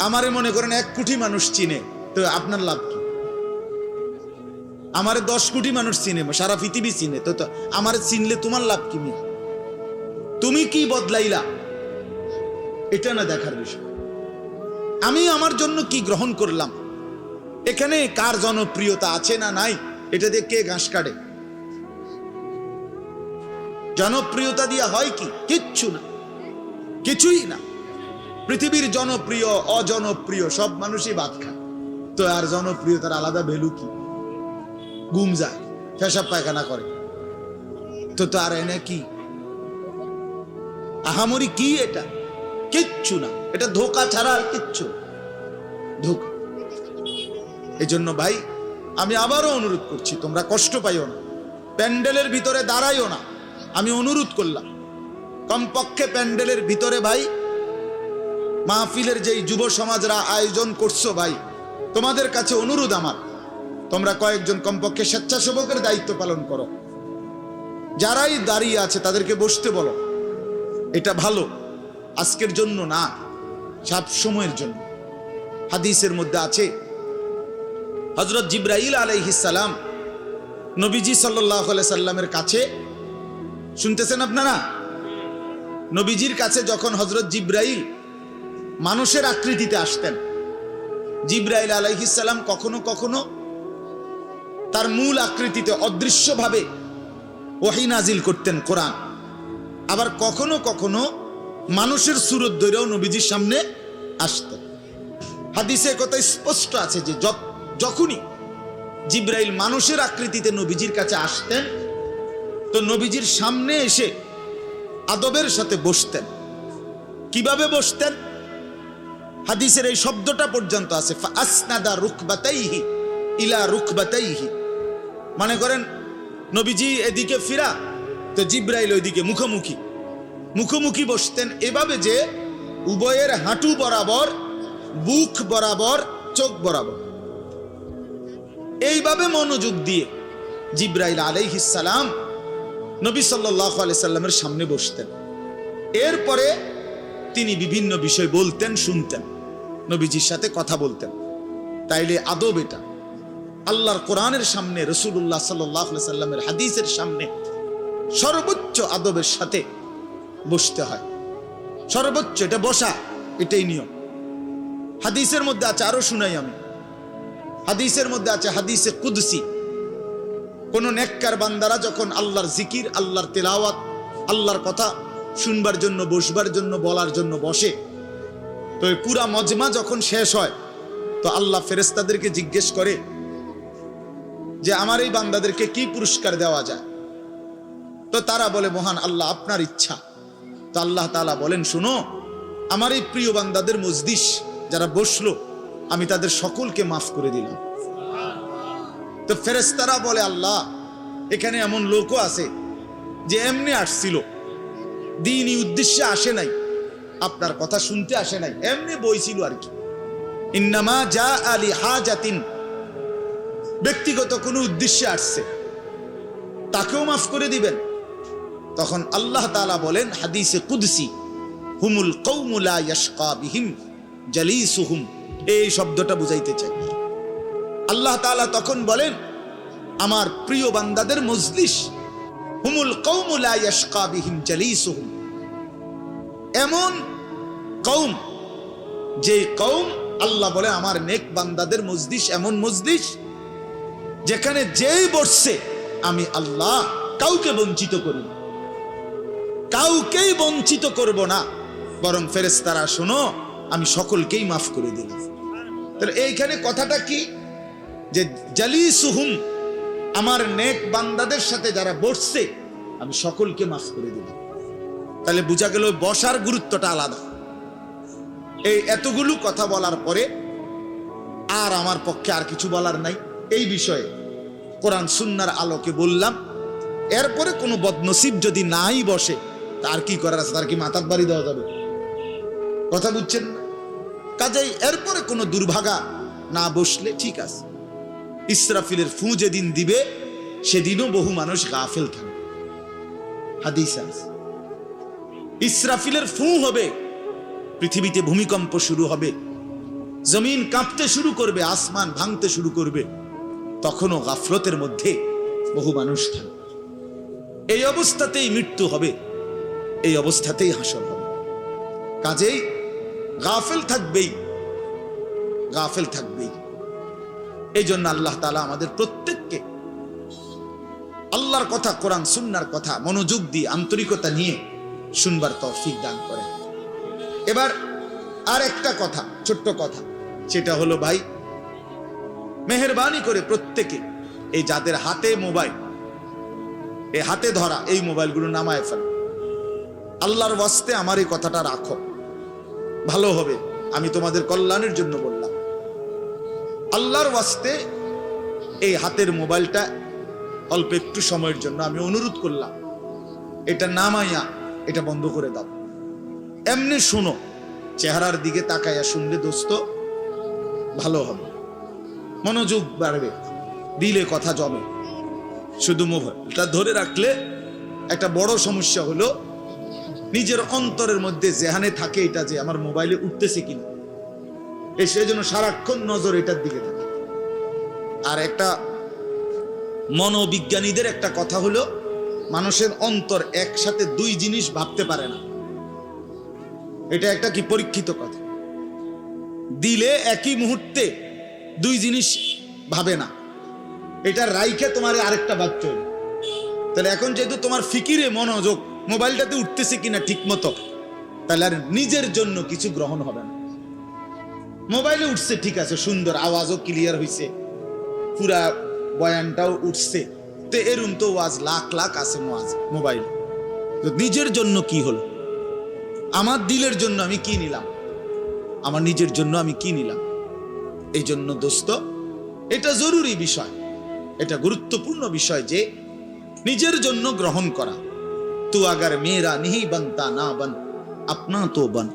আমারে মনে করেন 1 কোটি মানুষ চিনে, তো আপনার লাভ কি? আমারে 10 কোটি মানুষ চিনে, সারা পৃথিবী চিনে, তো আমারে চিনলে তোমার লাভ কি? তুমি কি বদলাইলা, এটা না দেখার বিষয়। আমি আমার জন্য কি গ্রহণ করলাম, এখানে কার জনপ্রিয়তা আছে না নাই, এটা দিয়ে কে ঘাস কাটে? জনপ্রিয়তা দিয়া হয় কি? কিচ্ছু না, কিছুই না। পৃথিবীর জনপ্রিয় অজনপ্রিয় সব মানুষই ভাত খায়, তো আর জনপ্রিয়তার আলাদা ভ্যালু কি? ঘুম যায়, পেশাব পায়খানা করে, তো আর এনে কি আহামরি কি? এটা কিচ্ছু না, এটা ধোঁকা ছাড়া আর কিচ্ছু, ধোঁকা। এই জন্য ভাই, আমি আবারও অনুরোধ করছি, তোমরা কষ্ট পাইও না, প্যান্ডেলের ভিতরে দাঁড়াইও না। আমি অনুরোধ করলাম, কমপক্ষে প্যান্ডেলের ভিতরে ভাই মাহফিলের যেই যুব সমাজরা আয়োজন করছো ভাই, তোমাদের কাছে অনুরোধ আমার, তোমরা কয়েকজন কমপক্ষে স্বেচ্ছাসেবকের দায়িত্ব পালন করো। যারাই দাঁড়িয়ে আছে তাদেরকে বসতে বলো। এটা ভালো, আজকের জন্য না, সব সময়ের জন্য। হাদিসের মধ্যে আছে হযরত জিবরাইল আলাইহিস সালাম নবীজি সাল্লাল্লাহু আলাইহি সাল্লামের কাছে, শুনতেছেন আপনারা, নবীজির কাছে যখন হযরত জিবরাইল মানুষের আকৃতিতে আসতেন, জিবরাইল আলাইহিস সালাম কখনো কখনো তার মূল আকৃতিতে অদৃশ্যভাবে ওহী নাজিল করতেন কোরআন, আবার কখনো কখনো মানুষের সুরত ধরেও নবীজির সামনে আসতেন। হাদিসে কথা স্পষ্ট আছে যে যখনই জিবরাইল মানুষের আকৃতিতে নবীজির কাছে আসতেন তো নবীজির সামনে এসে আদবের সাথে বসতেন। কিভাবে বসতেন? হাদিসের এই শব্দটা পর্যন্ত আছে, ফাসনাদা রুকবাতাইহি ইলা রুকবাতাইহি, মানে করেন নবীজি এদিকে ফিরা তো জিবরাইল ওইদিকে মুখোমুখি মুখোমুখি বসতেন, এভাবে যে উভয়ের হাঁটু বরাবর, বুক বরাবর, চোখ বরাবর, এইভাবে মনোযোগ দিয়ে জিবরাইল আলাইহিস সালাম নবী সাল্লাল্লাহু আলাইহি সাল্লামের সামনে বসতেন। এরপরে তিনি বিভিন্ন বিষয় বলতেন, শুনতেন, নবীজির সাথে কথা বলতেন। তাইলে আদব এটা, আল্লাহর কোরআনের সামনে, রাসূলুল্লাহ সাল্লাল্লাহু আলাইহি সাল্লামের হাদিসের সামনে সর্বোচ্চ আদবের সাথে বসতে হয়, সর্বোচ্চ, এটা বসা, এটাই নিয়ম। হাদিসের মধ্যে আছে, আরো শুনাই আমি, হাদিসের মধ্যে আছে, হাদিসে কুদসি, কোন নেককার বান্দারা যখন আল্লাহর জিকির, আল্লাহর তেলাওয়াত, আল্লাহর কথা শুনবার জন্য, বসবার জন্য, বলার জন্য বসে, তো পুরা মজমা যখন শেষ হয় তো আল্লাহ ফেরেশতাদেরকে জিজ্ঞেস করে যে আমার এই বান্দাদেরকে কি পুরস্কার দেওয়া যায়? তো তারা বলে, মহান আল্লাহ, আপনার ইচ্ছা। তো আল্লাহ তাআলা বলেন, শুনো, আমার এই প্রিয় বান্দাদের মজলিস যারা বসলো, আমি তাদের সকলকে মাফ করে দিলাম। তো ফেরেশতারা বলে, আল্লাহ, এখানে এমন লোকও আছে যে এমনি আসছিল, দ্বীনি উদ্দেশ্যে আসে নাই, আপনার কথা শুনতে আসে নাই, এমনি বইছিল আর কি, ইন্নামা জা আলি হাজাতিন, ব্যক্তিগত কোনো উদ্দেশ্যে আসছে, তাকেও মাফ করে দিবেন। তখন আল্লাহ তাআলা বলেন হাদিসে কুদসি, হুমুল কওমু লা ইয়াশকা বিহিম জালিসুহুম, এই শব্দটা বুঝাইতে চাই। আল্লাহ তাআলা তখন বলেন, আমার প্রিয় বান্দাদের মজলিস, হুমুল কওমু লা ইয়াশকা বিহিম জালিসুহুম, এমন কওম, যে কওম, আল্লাহ বলে আমার নেক বান্দাদের মজলিস এমন মজলিস যেখানে যেই বসছে আমি আল্লাহ কাউকে বঞ্চিত করি না, কাউকেই বঞ্চিত করব না, বরং ফেরেশতারা শোনো, আমি সকলকেই মাফ করে দিলাম। তাহলে এইখানে কথাটা কি, যে জালিসুহুম, আমার নেক বান্দাদের সাথে যারা বসছে আমি সকলকে মাফ করে দিলাম। তাহলে বোঝা গেল বসার গুরুত্বটা আলাদা। এই এতগুলো কথা বলার পরে আর আমার পক্ষে আর কিছু বলার নাই এই বিষয়ে, কোরআন সুন্নাহর আলোকে বললাম। এরপরে কোনো বদনসিব যদি নাই বসে, তার কি করার আছে? তার কি মাথার বাড়ি দেওয়া যাবে? কথা বুঝছেন না? কাজেই এরপরে কোনো দুর্ভাগা না বসলে ঠিক আছে। ইসরাফিলের ফু যেদিন দিবে সেদিনও বহু মানুষ গাফেল থাকবে, হাদিস আছে। ইসরাফিলের ফু হবে, পৃথিবীতে ভূমিকম্প শুরু হবে, জমিন কাঁপতে শুরু করবে, আসমান ভাঙতে শুরু করবে, তখনও গাফলতের মধ্যে বহু মানুষ থাকবে। এই অবস্থাতেই মৃত্যু হবে, এই অবস্থাতেই হাসর হবে। কাজেই গাফেল থাকবেই, গাফেল থাকবেই। এই জন্য আল্লাহ তাআলা আমাদের প্রত্যেককে আল্লাহর কথা, কোরআন সুন্নাহর কথা মনোযোগ দিয়ে, আন্তরিকতা নিয়ে শুনবার তৌফিক দান করেন। এবার আর একটা কথা, ছোট্ট কথা, সেটা হলো ভাই, মেহেরবানি করে প্রত্যেকে এই যাদের হাতে মোবাইল, এই হাতে ধরা এই মোবাইলগুলো নামায় ফেল। আল্লাহর ওয়াস্তে আমার এই কথাটা রাখো, ভালো হবে, আমি তোমাদের কল্যাণের জন্য বললাম। আল্লাহর ওয়াস্তে এই হাতের মোবাইলটা অল্প একটু সময়ের জন্য আমি অনুরোধ করলাম, এটা নামাইয়া এটা বন্ধ করে দাও। এমনি শোনো, চেহারার দিকে তাকাইয়া শুনলে দোস্ত ভালো হবে, মনোযোগ বাড়বে, দিলে কথা জমে। শুধু মোবাইলটা ধরে রাখলে একটা বড় সমস্যা হলো নিজের অন্তরের মধ্যে যেখানে থাকে এটা যে আমার মোবাইলে উঠতেছে কিনা, সেই জন্য সারাক্ষণ নজর এটার দিকে থাকে। আর একটা মনোবিজ্ঞানীদের একটা কথা হলো মানুষের অন্তর একসাথে দুই জিনিস ভাবতে পারে না। এটা একটা কি পরীক্ষিত কথা, দিলে একই মুহূর্তে দুই জিনিস ভাবে না, এটা রাইখে তোমার আরেকটা ভাবতে হবে। তাহলে এখন যেহেতু তোমার ফিকিরে মনোযোগ মোবাইলটাতে উঠতেছে কিনা ঠিক মতো, তাহলে আর নিজের জন্য কিছু গ্রহণ হবে না। মোবাইলে উঠছে ঠিক আছে, সুন্দর, আওয়াজও ক্লিয়ার হইছে, পুরা বয়ানটাও উঠছে, তো এরম তো ওয়াজ লাখ লাখ আছে মোবাইল। তো নিজের জন্য কি হলো? আমার দিলের জন্য আমি কি নিলাম? আমার নিজের জন্য আমি কি নিলাম? এই জন্য দোস্ত, এটা জরুরি বিষয়, এটা গুরুত্বপূর্ণ বিষয় যে নিজের জন্য গ্রহণ করা। তু আগার মেরা নিহি বনতা না বন, আপনা তো বন।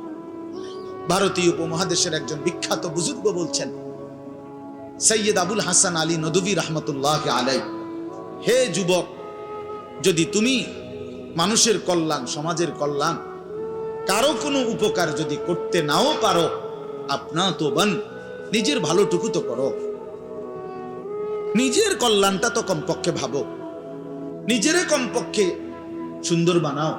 ভারতীয় উপমহাদেশের একজন বিখ্যাত বুজুর্গ বলছেন, সৈয়দ আবুল হাসান আলী নদভী রহমতুল্লাহ আলাই, হে যুবক, যদি তুমি মানুষের কল্যাণ, সমাজের কল্যাণ, কারো কোনো উপকার যদি করতে নাও পারো, আপনা তো বন, নিজের ভালোটুকু তো করো, নিজের কল্যাণটা তো কমপক্ষে ভাবো, নিজেরে কমপক্ষে সুন্দর বানাও।